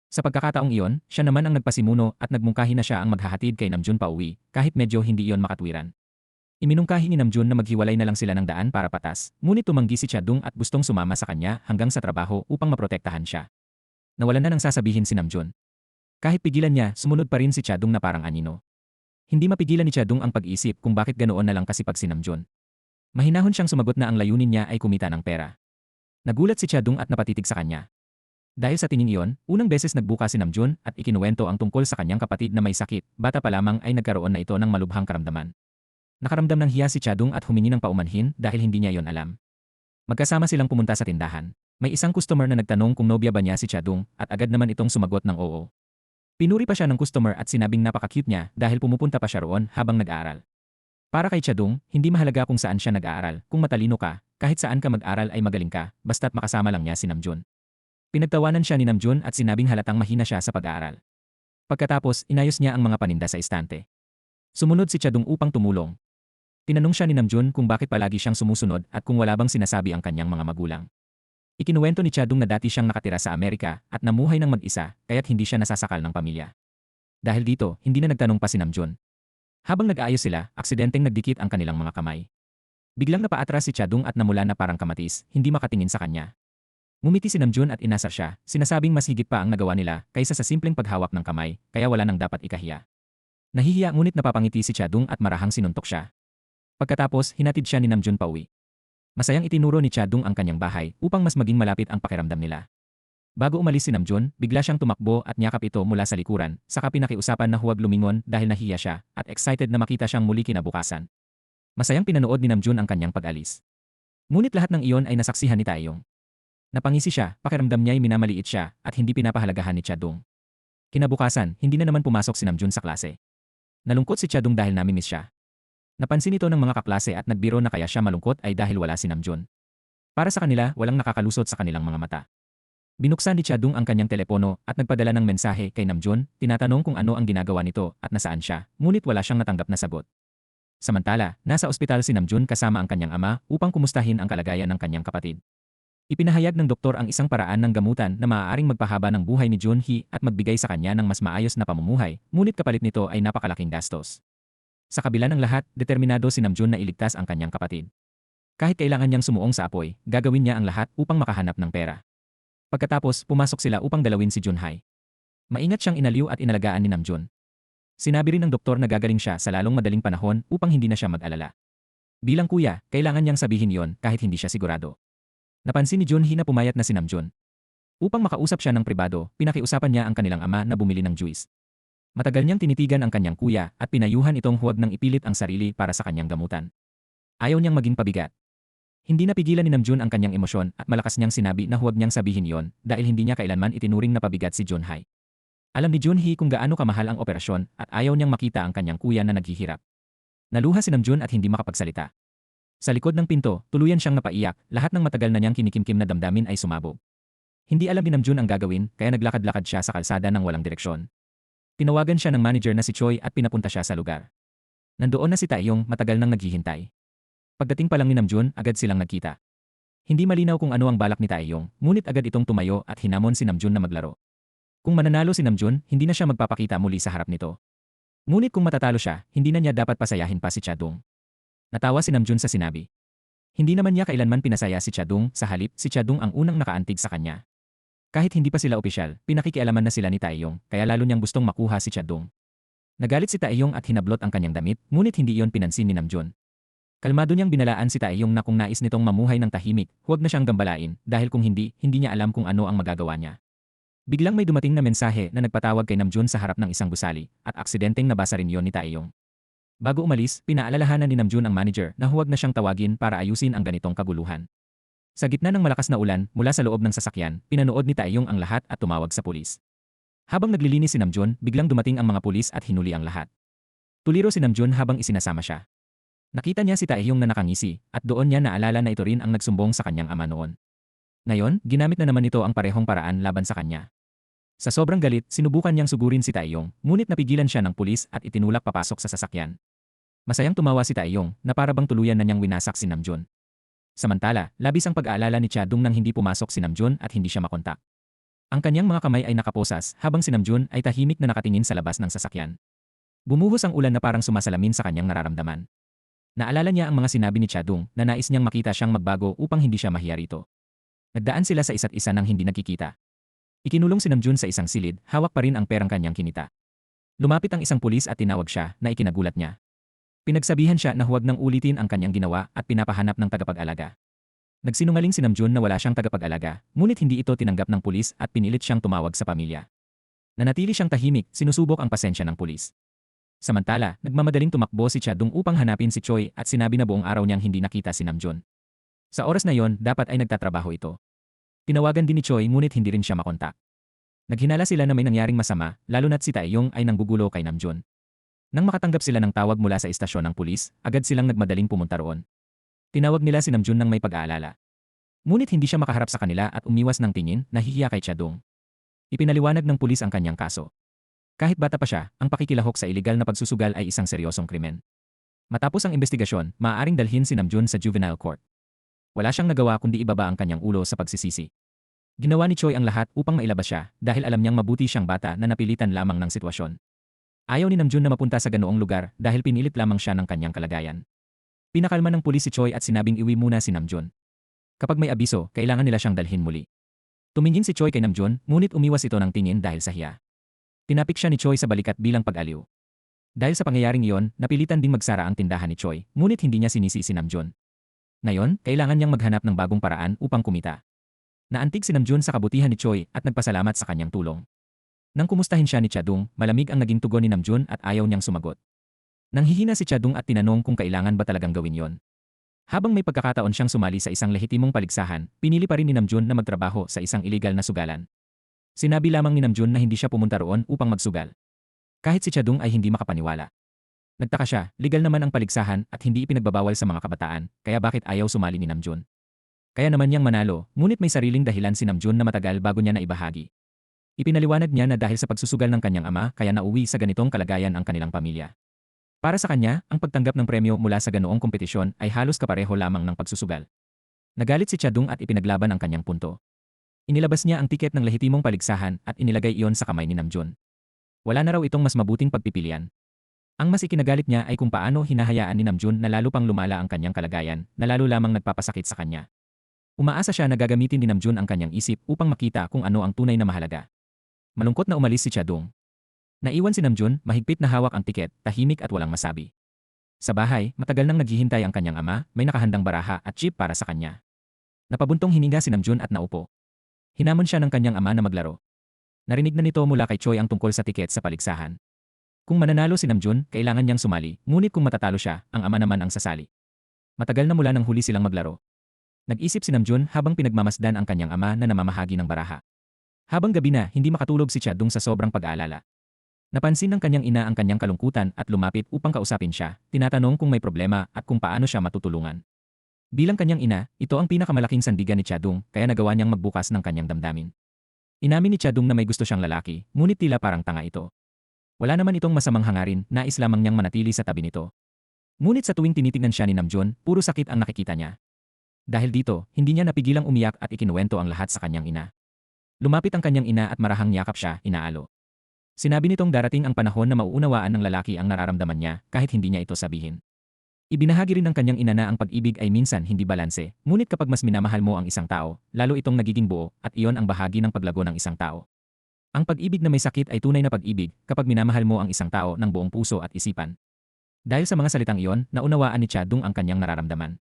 Sa pagkakataong iyon, siya naman ang nagpasimuno at nagmungkahi na siya ang maghahatid kay Namjoon pauwi, kahit medyo hindi iyon makatwiran. Iminungkahi ni Namjoon na maghiwalay na lang sila ng daan para patas, ngunit tumanggi si Chadong at gustong sumama sa kanya hanggang sa trabaho upang maprotektahan siya. Nawalan na ng sasabihin si Namjoon. Kahit pigilan niya, sumunod pa rin si Chadong na parang anino. Hindi mapigilan ni Chadong ang pag-isip kung bakit ganoon na lang kasipag si Namjoon. Mahinahon siyang sumagot na ang layunin niya ay kumita ng pera. Nagulat si Chadong at napatitig sa kanya. Dahil sa tingin iyon, unang beses nagbuka si Namjoon at ikinuwento ang tungkol sa kanyang kapatid na may sakit, bata pa lamang ay nagkaroon na ito ng malubhang karamdaman. Nakaramdam ng hiya si Chadong at humingi ng paumanhin dahil hindi niya yon alam. Magkasama silang pumunta sa tindahan. May isang customer na nagtanong kung nobya ba niya si Chadong at agad naman itong sumagot ng oo. Pinuri pa siya ng customer at sinabing napaka-cute niya dahil pumupunta pa siya roon habang nag-aaral. Para kay Chadong, hindi mahalaga kung saan siya nag-aaral, kung matalino ka, kahit saan ka mag-aral ay magaling ka, basta't makasama lang niya si Namjoon. Pinagtawanan siya ni Namjoon at sinabing halatang mahina siya sa pag-aaral. Pagkatapos, inayos niya ang mga paninda sa istante. Sumunod si Chadong upang tumulong. Tinanong siya ni Namjoon kung bakit palagi siyang sumusunod at kung wala bang sinasabi ang kanyang mga magulang. Ikinuwento ni Chadong na dati siyang nakatira sa Amerika at namuhay ng mag-isa kaya't hindi siya nasasakal ng pamilya. Dahil dito, hindi na nagtanong pa si Namjoon. Habang nag-aayos sila, aksidenteng nagdikit ang kanilang mga kamay. Biglang napaatras si Chadong at namula na parang kamatis, hindi makatingin sa kanya. Ngumiti si Namjoon at inasar siya, sinasabing mas higit pa ang nagawa nila kaysa sa simpleng paghawak ng kamay, kaya wala nang dapat ikahiya. Nahihiya ngunit napapangiti si Chadong at marahang sinuntok siya. Pagkatapos, hinatid siya ni Namjoon pauwi. Masayang itinuro ni Chadong ang kanyang bahay upang mas maging malapit ang pakiramdam nila. Bago umalis si Namjoon, bigla siyang tumakbo at niyakap ito mula sa likuran, saka pinakiusapan na huwag lumingon dahil nahiya siya at excited na makita siyang muli kinabukasan. Masayang pinanood ni Namjoon ang kanyang pag-alis. Ngunit lahat ng iyon ay nasaksihan ni Taeyong. Napangisi siya, pakiramdam niya'y minamaliit siya at hindi pinapahalagahan ni Chadong. Kinabukasan, hindi na naman pumasok si Namjoon sa klase. Nalungkot si Chadong dahil namimiss siya. Napansin ito ng mga kaklase at nagbiro na kaya siya malungkot ay dahil wala si Namjoon. Para sa kanila, walang nakakalusot sa kanilang mga mata. Binuksan ni Chadong ang kanyang telepono at nagpadala ng mensahe kay Namjoon, tinatanong kung ano ang ginagawa nito at nasaan siya, ngunit wala siyang natanggap na sagot. Samantala, nasa ospital si Namjoon kasama ang kanyang ama upang kumustahin ang kalagayan ng kanyang kapatid. Ipinahayag ng doktor ang isang paraan ng gamutan na maaaring magpahaba ng buhay ni Junhee at magbigay sa kanya ng mas maayos na pamumuhay, ngunit kapalit nito ay napakalaking gastos. Sa kabila ng lahat, determinado si Namjoon na iligtas ang kanyang kapatid. Kahit kailangan niyang sumuong sa apoy, gagawin niya ang lahat upang makahanap ng pera. Pagkatapos, pumasok sila upang dalawin si Junhee. Maingat siyang inaliw at inalagaan ni Namjoon. Sinabi rin ng doktor na gagaling siya sa lalong madaling panahon upang hindi na siya mag-alala. Bilang kuya, kailangan niyang sabihin yon kahit hindi siya sigurado. Napansin ni Junhee na pumayat na si Namjoon. Upang makausap siya ng pribado, pinakiusapan niya ang kanilang ama na bumili ng juice. Matagal niyang tinitigan ang kanyang kuya at pinayuhan itong huwag nang ipilit ang sarili para sa kanyang gamutan. Ayaw niyang maging pabigat. Hindi napigilan ni Namjoon ang kanyang emosyon at malakas niyang sinabi na huwag niyang sabihin yon dahil hindi niya kailanman itinuring na pabigat si Junhee. Alam ni Junhee kung gaano kamahal ang operasyon at ayaw niyang makita ang kanyang kuya na naghihirap. Naluha si Namjoon at hindi makapagsalita. Sa likod ng pinto, tuluyan siyang napaiyak, lahat ng matagal na niyang kinikimkim na damdamin ay sumabog. Hindi alam ni Namjoon ang gagawin kaya naglakad-lakad siya sa kalsada ng walang direksyon. Tinawagan siya ng manager na si Choi at pinapunta siya sa lugar. Nandoon na si Taeyong matagal nang naghihintay. Pagdating pa lang ni Namjoon, agad silang nagkita. Hindi malinaw kung ano ang balak ni Taeyong, ngunit agad itong tumayo at hinamon si Namjoon na maglaro. Kung mananalo si Namjoon, hindi na siya magpapakita muli sa harap nito. Ngunit kung matatalo siya, hindi na niya dapat pasayahin pa si Chadong. Natawa si Namjoon sa sinabi. Hindi naman niya kailanman pinasaya si Chadong, sa halip si Chadong ang unang nakaantig sa kanya. Kahit hindi pa sila opisyal, pinakikialaman na sila ni Taeyong, kaya lalo niyang gustong makuha si Chadong. Nagalit si Taeyong at hinablot ang kanyang damit, ngunit hindi iyon pinansin ni Namjoon. Kalmado niyang binalaan si Taeyong na kung nais nitong mamuhay ng tahimik, huwag na siyang gambalain dahil kung hindi, hindi niya alam kung ano ang magagawa niya. Biglang may dumating na mensahe na nagpatawag kay Namjoon sa harap ng isang gusali at aksidenteng nabasa rin yon ni Taeyong. Bago umalis, pinaalalahanan ni Namjoon ang manager na huwag na siyang tawagin para ayusin ang ganitong kaguluhan. Sa gitna ng malakas na ulan mula sa loob ng sasakyan, pinanood ni Taeyong ang lahat at tumawag sa pulis. Habang naglilinis si Namjoon, biglang dumating ang mga pulis at hinuli ang lahat. Tuliro si Namjoon habang isinasama siya. Nakita niya si Taeyong na nakangisi at doon niya naalala na ito rin ang nagsumbong sa kanyang ama noon. Ngayon, ginamit na naman ito ang parehong paraan laban sa kanya. Sa sobrang galit, sinubukan niyang sugurin si Taeyong, ngunit napigilan siya ng pulis at itinulak papasok sa sasakyan. Masayang tumawa si Taeyong na para bang tuluyan na niyang winasak si Namjoon. Samantala, labis ang pag-aalala ni Cha-dong nang hindi pumasok si Namjoon at hindi siya makontak. Ang kanyang mga kamay ay nakaposas habang si Namjoon ay tahimik na nakatingin sa labas ng sasakyan. Bumuhos ang ulan na parang sumasalamin sa kanyang nararamdaman. Naalala niya ang mga sinabi ni Cha-dong na nais niyang makita siyang magbago upang hindi siya mahiya rito. Nagdaan sila sa isa't isa nang hindi nagkikita. Ikinulong si Namjoon sa isang silid, hawak pa rin ang perang kanyang kinita. Lumapit ang isang pulis at tinawag siya na ikinagulat niya. Pinagsabihan siya na huwag nang ulitin ang kanyang ginawa at pinapahanap ng tagapag-alaga. Nagsinungaling si Namjoon na wala siyang tagapag-alaga, ngunit hindi ito tinanggap ng pulis at pinilit siyang tumawag sa pamilya. Nanatili siyang tahimik, sinusubok ang pasensya ng pulis. Samantala, nagmamadaling tumakbo si Cha-dong upang hanapin si Choi at sinabi na buong araw niyang hindi nakita si Namjoon. Sa oras na yon, dapat ay nagtatrabaho ito. Tinawagan din ni Choi ngunit hindi rin siya makontak. Naghinala sila na may nangyaring masama, lalo na't si Taeyong ay nanggugulo kay Namjoon. Nang makatanggap sila ng tawag mula sa istasyon ng pulis, agad silang nagmadaling pumunta roon. Tinawag nila si Namjoon nang may pag-aalala. Ngunit hindi siya makaharap sa kanila at umiwas ng tingin, nahihiya kay Cha-dong. Ipinaliwanag ng pulis ang kanyang kaso. Kahit bata pa siya, ang pakikilahok sa ilegal na pagsusugal ay isang seryosong krimen. Matapos ang investigasyon, maaaring dalhin si Namjoon sa juvenile court. Wala siyang nagawa kundi ibaba ang kanyang ulo sa pagsisisi. Ginawa ni Choi ang lahat upang mailabas siya dahil alam niyang mabuti siyang bata na napilitan lamang ng sitwasyon. Ayaw ni Namjoon na mapunta sa ganoong lugar dahil pinilit lamang siya ng kanyang kalagayan. Pinakalma ng pulis si Choi at sinabing iwi muna si Namjoon. Kapag may abiso, kailangan nila siyang dalhin muli. Tumingin si Choi kay Namjoon, ngunit umiwas ito ng tingin dahil sa hiya. Tinapik siya ni Choi sa balikat bilang pag-aliw. Dahil sa pangyayaring iyon, napilitan ding magsara ang tindahan ni Choi, ngunit hindi niya sinisi si Namjoon. Ngayon, kailangan niyang maghanap ng bagong paraan upang kumita. Naantig si Namjoon sa kabutihan ni Choi at nagpasalamat sa kanyang tulong. Nang kumustahin siya ni Cha-dong, malamig ang naging tugon ni Namjoon at ayaw niyang sumagot. Nanghihina si Cha-dong at tinanong kung kailangan ba talagang gawin yon. Habang may pagkakataon siyang sumali sa isang lehitimong paligsahan, pinili pa rin ni Namjoon na magtrabaho sa isang iligal na sugalan. Sinabi lamang ni Namjoon na hindi siya pumunta roon upang magsugal. Kahit si Cha-dong ay hindi makapaniwala. Nagtaka siya, legal naman ang paligsahan at hindi ipinagbabawal sa mga kabataan, kaya bakit ayaw sumali ni Namjoon? Kaya naman niyang manalo, ngunit may sariling dahilan si Namjoon na matagal bago niya naibahagi. Ipinaliwanag niya na dahil sa pagsusugal ng kanyang ama kaya nauwi sa ganitong kalagayan ang kanilang pamilya. Para sa kanya, ang pagtanggap ng premyo mula sa ganoong kompetisyon ay halos kapareho lamang ng pagsusugal. Nagalit si Cha-dong at ipinaglaban ang kanyang punto. Inilabas niya ang tiket ng lehitimong paligsahan at inilagay iyon sa kamay ni Namjoon. Wala na raw itong mas mabuting pagpipilian. Ang mas ikinagalit niya ay kung paano hinahayaan ni Namjoon na lalo pang lumala ang kanyang kalagayan, na lalo lamang nagpapasakit sa kanya. Umaasa siya na gagamitin ni Namjoon ang kanyang isip upang makita kung ano ang tunay na mahalaga. Malungkot na umalis si Cha-dong. Naiwan si Namjoon, mahigpit na hawak ang tiket, tahimik at walang masabi. Sa bahay, matagal nang naghihintay ang kanyang ama, may nakahandang baraha at chip para sa kanya. Napabuntong hininga si Namjoon at naupo. Hinamon siya ng kanyang ama na maglaro. Narinig na nito mula kay Choi ang tungkol sa tiket sa paligsahan. Kung mananalo si Namjoon, kailangan niyang sumali, ngunit kung matatalo siya, ang ama naman ang sasali. Matagal na mula nang huli silang maglaro. Nag-isip si Namjoon habang pinagmamasdan ang kanyang ama na namamahagi ng baraha. Habang gabi na, hindi makatulog si Cha-dong sa sobrang pag-aalala. Napansin ng kanyang ina ang kanyang kalungkutan at lumapit upang kausapin siya, tinatanong kung may problema at kung paano siya matutulungan. Bilang kanyang ina, ito ang pinakamalaking sandigan ni Cha-dong, kaya nagawa niyang magbukas ng kanyang damdamin. Inamin ni Cha-dong na may gusto siyang lalaki, ngunit tila parang tanga ito. Wala naman itong masamang hangarin, nais lamang niyang manatili sa tabi nito. Ngunit sa tuwing tinitignan siya ni Namjoon, puro sakit ang nakikita niya. Dahil dito, hindi niya napigilang umiyak at ikinuwento ang lahat sa kanyang ina. Lumapit ang kanyang ina at marahang yakap siya, inaalo. Sinabi nitong darating ang panahon na mauunawaan ng lalaki ang nararamdaman niya kahit hindi niya ito sabihin. Ibinahagi rin ng kanyang ina na ang pag-ibig ay minsan hindi balanse, ngunit kapag mas minamahal mo ang isang tao, lalo itong nagiging buo at iyon ang bahagi ng paglago ng isang tao. Ang pag-ibig na may sakit ay tunay na pag-ibig kapag minamahal mo ang isang tao ng buong puso at isipan. Dahil sa mga salitang iyon, naunawaan ni Chadong ang kanyang nararamdaman.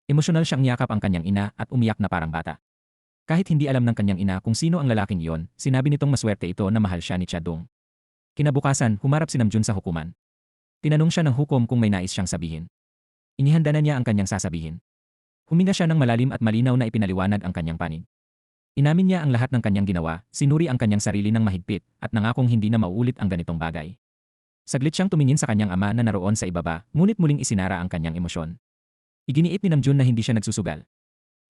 Emosyonal siyang niyakap ang kanyang ina at umiyak na parang bata. Kahit hindi alam ng kanyang ina kung sino ang lalaking iyon, sinabi nitong maswerte ito na mahal siya ni Chadong. Kinabukasan, humarap si Namjoon sa hukuman. Tinanong siya ng hukom kung may nais siyang sabihin. Inihanda na niya ang kanyang sasabihin. Huminga siya ng malalim at malinaw na ipinaliwanag ang kanyang panig. Inamin niya ang lahat ng kanyang ginawa, sinuri ang kanyang sarili ng mahigpit, at nangakong hindi na mauulit ang ganitong bagay. Saglit siyang tumingin sa kanyang ama na naroon sa ibaba, ngunit muling isinara ang kanyang emosyon. Iginiit ni Namjoon na hindi siya nagsusugal.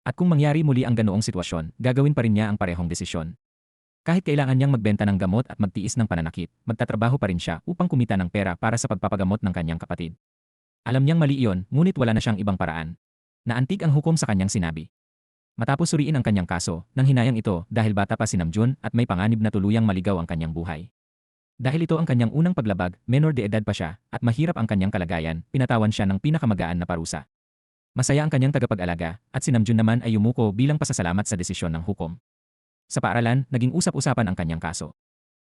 At kung mangyari muli ang ganoong sitwasyon, gagawin pa rin niya ang parehong desisyon. Kahit kailangan niyang magbenta ng gamot at magtiis ng pananakit, magtatrabaho pa rin siya upang kumita ng pera para sa pagpapagamot ng kanyang kapatid. Alam niyang mali iyon, ngunit wala na siyang ibang paraan. Naantig ang hukom sa kanyang sinabi. Matapos suriin ang kanyang kaso, nang hinayang ito dahil bata pa si Namjoon at may panganib na tuluyang maligaw ang kanyang buhay. Dahil ito ang kanyang unang paglabag, menor de edad pa siya, at mahirap ang kanyang kalagayan, pinatawan siya ng pinakamagaan na parusa. Masaya ang kanyang tagapag-alaga, at si Namjoon naman ay yumuko bilang pasasalamat sa desisyon ng hukom. Sa paaralan, naging usap-usapan ang kanyang kaso.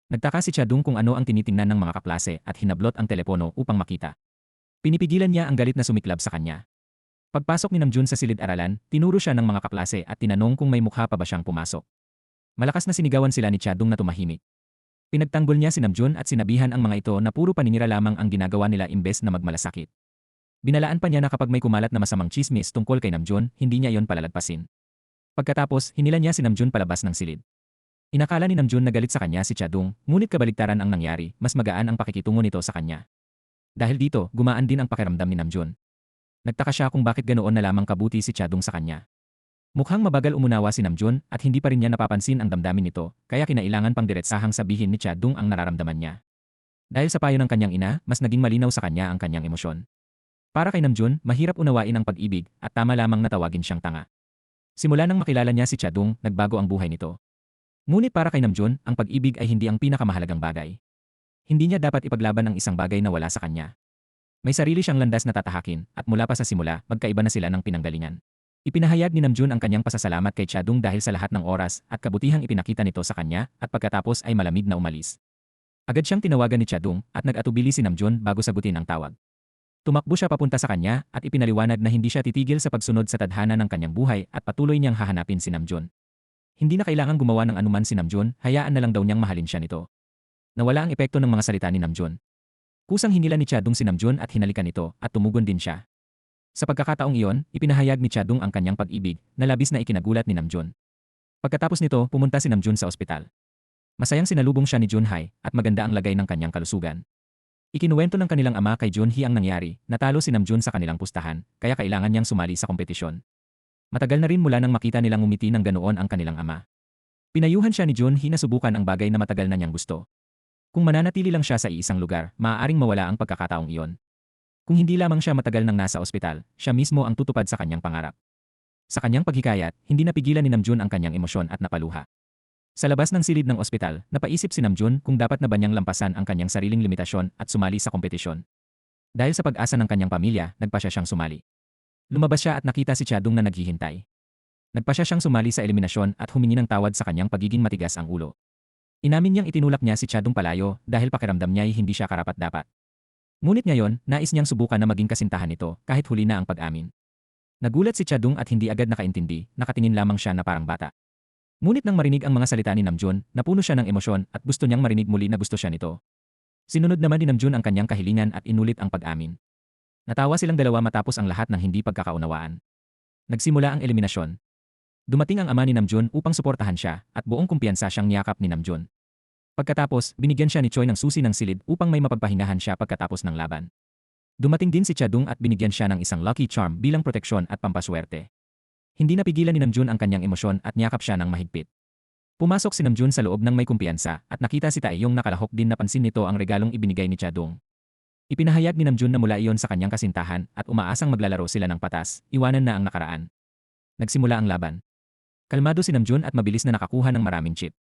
Nagtaka si Chadong kung ano ang tinitingnan ng mga kaklase at hinablot ang telepono upang makita. Pinipigilan niya ang galit na sumiklab sa kanya. Pagpasok ni Namjoon sa silid-aralan, tinuro siya ng mga kaklase at tinanong kung may mukha pa ba siyang pumasok. Malakas na sinigawan sila ni Chadong na tumahimik. Pinagtanggol niya si Namjoon at sinabihan ang mga ito na puro paninira lamang ang ginagawa nila imbes na magmalasakit. Binalaan pa niya na kapag may kumalat na masamang chismis tungkol kay Namjoon, hindi niya iyon palalagpasin. Pagkatapos, hinila niya si Namjoon palabas ng silid. Inakala ni Namjoon na galit sa kanya si Chadong, ngunit kabaligtaran ang nangyari, mas magaan ang pakikitungo nito sa kanya. Dahil dito, gumaan din ang pakiramdam ni Namjoon. Nagtaka siya kung bakit ganoon na lamang kabuti si Chadong sa kanya. Mukhang mabagal umunawa si Namjoon at hindi pa rin niya napapansin ang damdamin nito, kaya kinailangan pang diretsahang sabihin ni Chadong ang nararamdaman niya. Dahil sa payo ng kanyang ina, mas naging malinaw sa kanya ang kanyang emosyon. Para kay Namjoon, mahirap unawain ang pag-ibig at tama lamang na tawagin siyang tanga. Simula nang makilala niya si Chadong, nagbago ang buhay nito. Ngunit para kay Namjoon, ang pag-ibig ay hindi ang pinakamahalagang bagay. Hindi niya dapat ipaglaban ang isang bagay na wala sa kanya. May sarili siyang landas na tatahakin, at mula pa sa simula, magkaiba na sila ng pinanggalingan. Ipinahayag ni Namjoon ang kanyang pasasalamat kay Chadong dahil sa lahat ng oras at kabutihang ipinakita nito sa kanya, at pagkatapos ay malamig na umalis. Agad siyang tinawagan ni Chadong at nag-atubili si Namjoon bago sagutin ang tawag. Tumakbo siya papunta sa kanya at ipinaliwanag na hindi siya titigil sa pagsunod sa tadhana ng kanyang buhay at patuloy niyang hahanapin si Namjoon. Hindi na kailangang gumawa ng anuman si Namjoon, hayaan na lang daw niyang mahalin siya nito. Nawala ang epekto ng mga salita ni Namjoon. Kusang hinila ni Chadong si Namjoon at hinalikan ito at tumugon din siya. Sa pagkakataong iyon, ipinahayag ni Chadong ang kanyang pag-ibig na labis na ikinagulat ni Namjoon. Pagkatapos nito, pumunta si Namjoon sa ospital. Masayang sinalubong siya ni Junhae at maganda ang lagay ng kanyang kalusugan. Ikinuwento ng kanilang ama kay Junhee ang nangyari, natalo si Namjoon sa kanilang pustahan, kaya kailangan niyang sumali sa kompetisyon. Matagal na rin mula nang makita nilang umiti ng ganoon ang kanilang ama. Pinayuhan siya ni Junhee na subukan ang bagay na matagal na niyang gusto. Kung mananatili lang siya sa iisang lugar, maaaring mawala ang pagkakataong iyon. Kung hindi lamang siya matagal nang nasa ospital, siya mismo ang tutupad sa kanyang pangarap. Sa kanyang paghikayat, hindi napigilan ni Namjoon ang kanyang emosyon at napaluha. Sa labas ng silid ng ospital, napaisip si Namjoon kung dapat na ba niyang lampasan ang kanyang sariling limitasyon at sumali sa kompetisyon. Dahil sa pag-asa ng kanyang pamilya, nagpasya siyang sumali. Lumabas siya at nakita si Chadong na naghihintay. Nagpasya siyang sumali sa eliminasyon at humingi ng tawad sa kanyang pagiging matigas ang ulo. Inamin niyang itinulak niya si Chadong palayo dahil pakiramdam niya ay hindi siya karapat-dapat. Ngunit ngayon, nais niyang subukan na maging kasintahan nito kahit huli na ang pag-amin. Nagulat si Chadong at hindi agad nakaintindi, nakatingin lamang siya na parang bata. Ngunit nang marinig ang mga salita ni Namjoon, napuno siya ng emosyon at gusto niyang marinig muli na gusto siya nito. Sinunod naman ni Namjoon ang kanyang kahilingan at inulit ang pag-amin. Natawa silang dalawa matapos ang lahat ng hindi pagkakaunawaan. Nagsimula ang eliminasyon. Dumating ang ama ni Namjoon upang suportahan siya at buong kumpiyansa siyang niyakap ni Namjoon. Pagkatapos, binigyan siya ni Choi ng susi ng silid upang may mapagpahingahan siya pagkatapos ng laban. Dumating din si Chadong at binigyan siya ng isang lucky charm bilang proteksyon at pampaswerte. Hindi napigilan ni Namjoon ang kanyang emosyon at niyakap siya ng mahigpit. Pumasok si Namjoon sa loob ng may kumpiyansa at nakita si Taeyong nakalahok din napansin nito ang regalong ibinigay ni Chadong. Ipinahayag ni Namjoon na mula iyon sa kanyang kasintahan at umaasang maglalaro sila ng patas, iwanan na ang nakaraan. Nagsimula ang laban. Kalmado si Namjoon at mabilis na nakakuha ng maraming chip.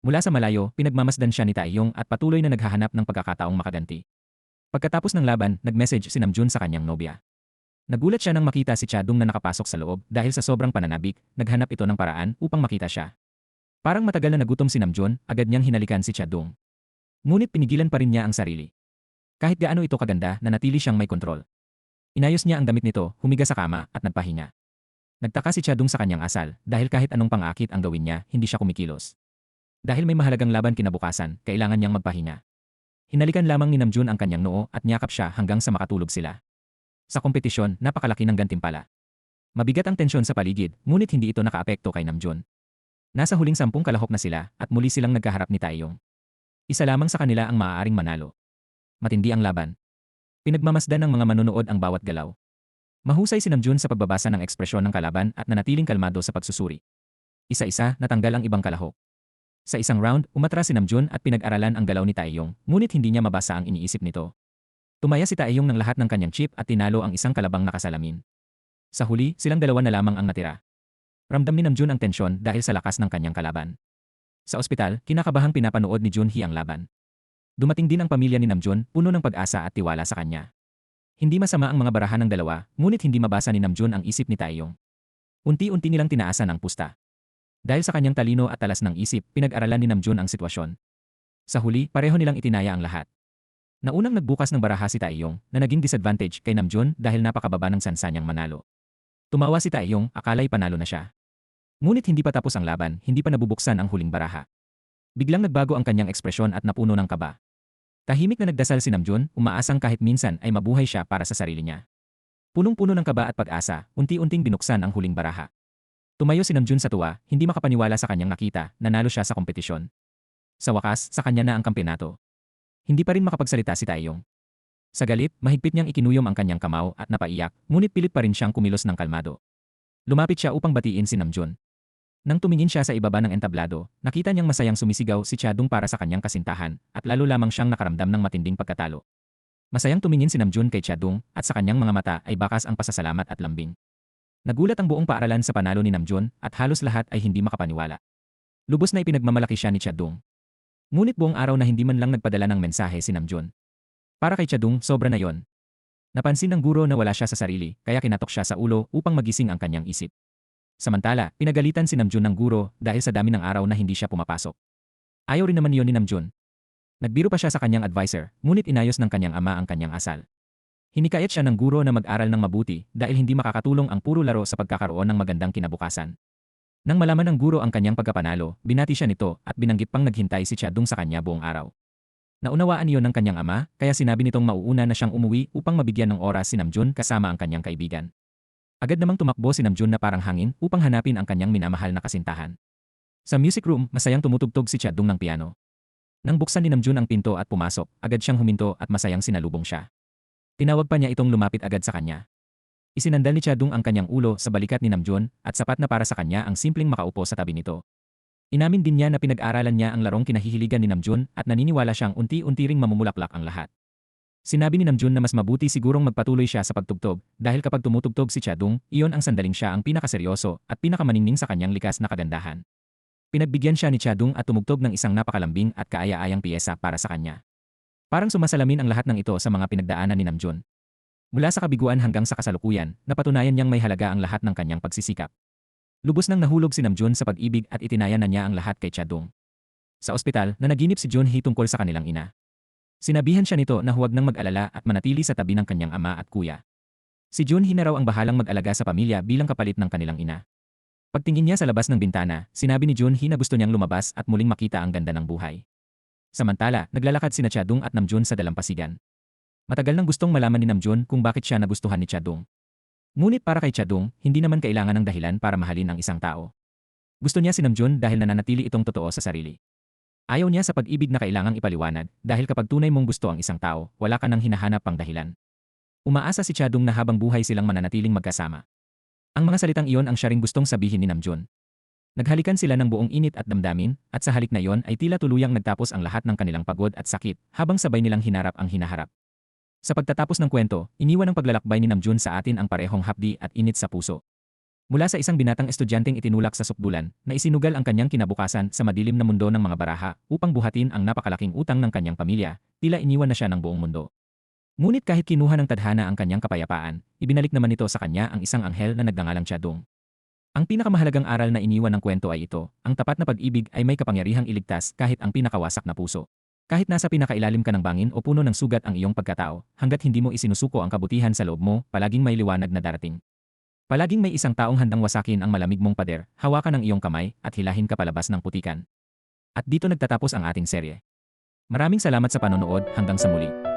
Mula sa malayo, pinagmamasdan siya ni Taeyong at patuloy na naghahanap ng pagkakataong makaganti. Pagkatapos ng laban, nag-message si Namjoon sa kanyang nobya. Nagulat siya nang makita si Chadong na nakapasok sa loob dahil sa sobrang pananabik, naghanap ito ng paraan upang makita siya. Parang matagal na nagutom si Namjoon, agad niyang hinalikan si Chadong. Ngunit pinigilan pa rin niya ang sarili. Kahit gaano ito kaganda, nanatili siyang may kontrol. Inayos niya ang damit nito, humiga sa kama, at nagpahinga. Nagtaka si Chadong sa kanyang asal, dahil kahit anong pang-akit ang gawin niya, hindi siya kumikilos. Dahil may mahalagang laban kinabukasan, kailangan niyang magpahinga. Hinalikan lamang ni Namjoon ang kanyang noo at niyakap siya hanggang sa makatulog sila. Sa kompetisyon, napakalaki ng gantimpala. Mabigat ang tensyon sa paligid, ngunit hindi ito nakaapekto kay Namjoon. Nasa huling 10 kalahok na sila at muli silang nagkaharap ni Taeyong. Isa lamang sa kanila ang maaaring manalo. Matindi ang laban. Pinagmamasdan ng mga manonood ang bawat galaw. Mahusay si Namjoon sa pagbabasa ng ekspresyon ng kalaban at nanatiling kalmado sa pagsusuri. Isa-isa, natanggal ang ibang kalahok. Sa isang round, umatras si Namjoon at pinag-aralan ang galaw ni Taeyong, ngunit hindi niya mabasa ang iniisip nito. Tumaya si Taeyong ng lahat ng kanyang chip at tinalo ang isang kalabang nakasalamin. Sa huli, silang dalawa na lamang ang natira. Ramdam ni Namjoon ang tensyon dahil sa lakas ng kanyang kalaban. Sa ospital, kinakabahang pinapanood ni Junhee ang laban. Dumating din ang pamilya ni Namjoon, puno ng pag-asa at tiwala sa kanya. Hindi masama ang mga barahan ng dalawa, ngunit hindi mabasa ni Namjoon ang isip ni Taeyong. Unti-unti nilang tinaasan ang pusta. Dahil sa kanyang talino at talas ng isip, pinag-aralan ni Namjoon ang sitwasyon. Sa huli, pareho nilang itinaya ang lahat. Naunang nagbukas ng baraha si Taeyong, na naging disadvantage kay Namjoon dahil napakababa ng sansa niyang manalo. Tumawa si Taeyong, akala'y panalo na siya. Ngunit hindi pa tapos ang laban, hindi pa nabubuksan ang huling baraha. Biglang nagbago ang kanyang ekspresyon at napuno ng kaba. Tahimik na nagdasal si Namjoon, umaasang kahit minsan ay mabuhay siya para sa sarili niya. Punong-puno ng kaba at pag-asa, unti-unting binuksan ang huling baraha. Tumayo si Namjoon sa tuwa, hindi makapaniwala sa kanyang nakita, nanalo siya sa kompetisyon. Sa wakas, sa kanya na ang kampeonato. Hindi pa rin makapagsalita si Taeyong. Sa galit, mahigpit niyang ikinuyom ang kanyang kamao at napaiyak, ngunit pilit pa rin siyang kumilos ng kalmado. Lumapit siya upang batiin si Namjoon. Nang tumingin siya sa ibaba ng entablado, nakita niyang masayang sumisigaw si Chadong para sa kanyang kasintahan at lalo lamang siyang nakaramdam ng matinding pagkatalo. Masayang tumingin si Namjoon kay Chadong at sa kanyang mga mata ay bakas ang pasasalamat at lambing. Nagulat ang buong paaralan sa panalo ni Namjoon at halos lahat ay hindi makapaniwala. Lubos na ipinagmamalaki siya ni Chadong. Ngunit buong araw na hindi man lang nagpadala ng mensahe si Namjoon. Para kay Chadong, sobra na yon. Napansin ng guro na wala siya sa sarili, kaya kinatok siya sa ulo upang magising ang kanyang isip. Samantala, pinagalitan si Namjoon ng guro dahil sa dami ng araw na hindi siya pumapasok. Ayaw rin naman iyon ni Namjoon. Nagbiro pa siya sa kanyang advisor, ngunit inayos ng kanyang ama ang kanyang asal. Hinikayat siya ng guro na mag-aral ng mabuti dahil hindi makakatulong ang puro laro sa pagkakaroon ng magandang kinabukasan. Nang malaman ng guro ang kanyang pagkapanalo, binati siya nito at binanggit pang naghintay si Chadong sa kanya buong araw. Naunawaan iyon ng kanyang ama, kaya sinabi nitong mauuna na siyang umuwi upang mabigyan ng oras si Namjoon kasama ang kanyang kaibigan. Agad namang tumakbo si Namjoon na parang hangin upang hanapin ang kanyang minamahal na kasintahan. Sa music room, masayang tumutugtog si Chadong ng piano. Nang buksan ni Namjoon ang pinto at pumasok, agad siyang huminto at masayang sinalubong siya. Tinawag pa niya itong lumapit agad sa kanya. Isinandal ni Chadong ang kanyang ulo sa balikat ni Namjoon at sapat na para sa kanya ang simpleng makaupo sa tabi nito. Inamin din niya na pinag-aralan niya ang larong kinahihiligan ni Namjoon at naniniwala siyang unti-unti ring mamumulaklak ang lahat. Sinabi ni Namjoon na mas mabuti sigurong magpatuloy siya sa pagtugtog dahil kapag tumutugtog si Chadong, iyon ang sandaling siya ang pinakaseryoso at pinakamaningning sa kanyang likas na kagandahan. Pinagbigyan siya ni Chadong at tumugtog ng isang napakalambing at kaaya-ayang piyesa para sa kanya. Parang sumasalamin ang lahat ng ito sa mga pinagdaanan ni Namjoon. Mula sa kabiguan hanggang sa kasalukuyan, napatunayan niyang may halaga ang lahat ng kanyang pagsisikap. Lubos nang nahulog si Namjoon sa pag-ibig at itinaya na niya ang lahat kay Chadong. Sa ospital, nanaginip si Junhee tungkol sa kanilang ina. Sinabihan siya nito na huwag nang mag-alala at manatili sa tabi ng kanyang ama at kuya. Si Junhee na raw ang bahalang mag-alaga sa pamilya bilang kapalit ng kanilang ina. Pagtingin niya sa labas ng bintana, sinabi ni Junhee na gusto niyang lumabas at muling makita ang ganda ng buhay. Samantala, naglalakad sina Chadong at Namjoon sa dalampasigan. Matagal nang gustong malaman ni Namjoon kung bakit siya nagustuhan ni Chadong. Ngunit para kay Chadong, hindi naman kailangan ng dahilan para mahalin ang isang tao. Gusto niya si Namjoon dahil nananatili itong totoo sa sarili. Ayaw niya sa pag-ibig na kailangang ipaliwanag dahil kapag tunay mong gusto ang isang tao, wala ka nang hinahanap pang dahilan. Umaasa si Chadong na habang buhay silang mananatiling magkasama. Ang mga salitang iyon ang siya ring gustong sabihin ni Namjoon. Naghalikan sila ng buong init at damdamin, at sa halik na iyon ay tila tuluyang nagtapos ang lahat ng kanilang pagod at sakit habang sabay nilang hinarap ang hinaharap. Sa pagtatapos ng kwento, iniwan ng paglalakbay ni Namjoon sa atin ang parehong hapdi at init sa puso. Mula sa isang binatang estudyanteng itinulak sa sukdulan na isinugal ang kanyang kinabukasan sa madilim na mundo ng mga baraha upang buhatin ang napakalaking utang ng kanyang pamilya, tila iniwan na siya ng buong mundo. Ngunit kahit kinuha ng tadhana ang kanyang kapayapaan, ibinalik naman nito sa kanya ang isang anghel na nagngangalang Chadong. Ang pinakamahalagang aral na iniwan ng kwento ay ito, ang tapat na pag-ibig ay may kapangyarihang iligtas kahit ang pinakawasak na puso. Kahit nasa pinakailalim ka ng bangin o puno ng sugat ang iyong pagkatao, hanggat hindi mo isinusuko ang kabutihan sa loob mo, palaging may liwanag na darating. Palaging may isang taong handang wasakin ang malamig mong pader, hawakan ang iyong kamay, at hilahin ka palabas ng putikan. At dito nagtatapos ang ating serye. Maraming salamat sa panonood, hanggang sa muli.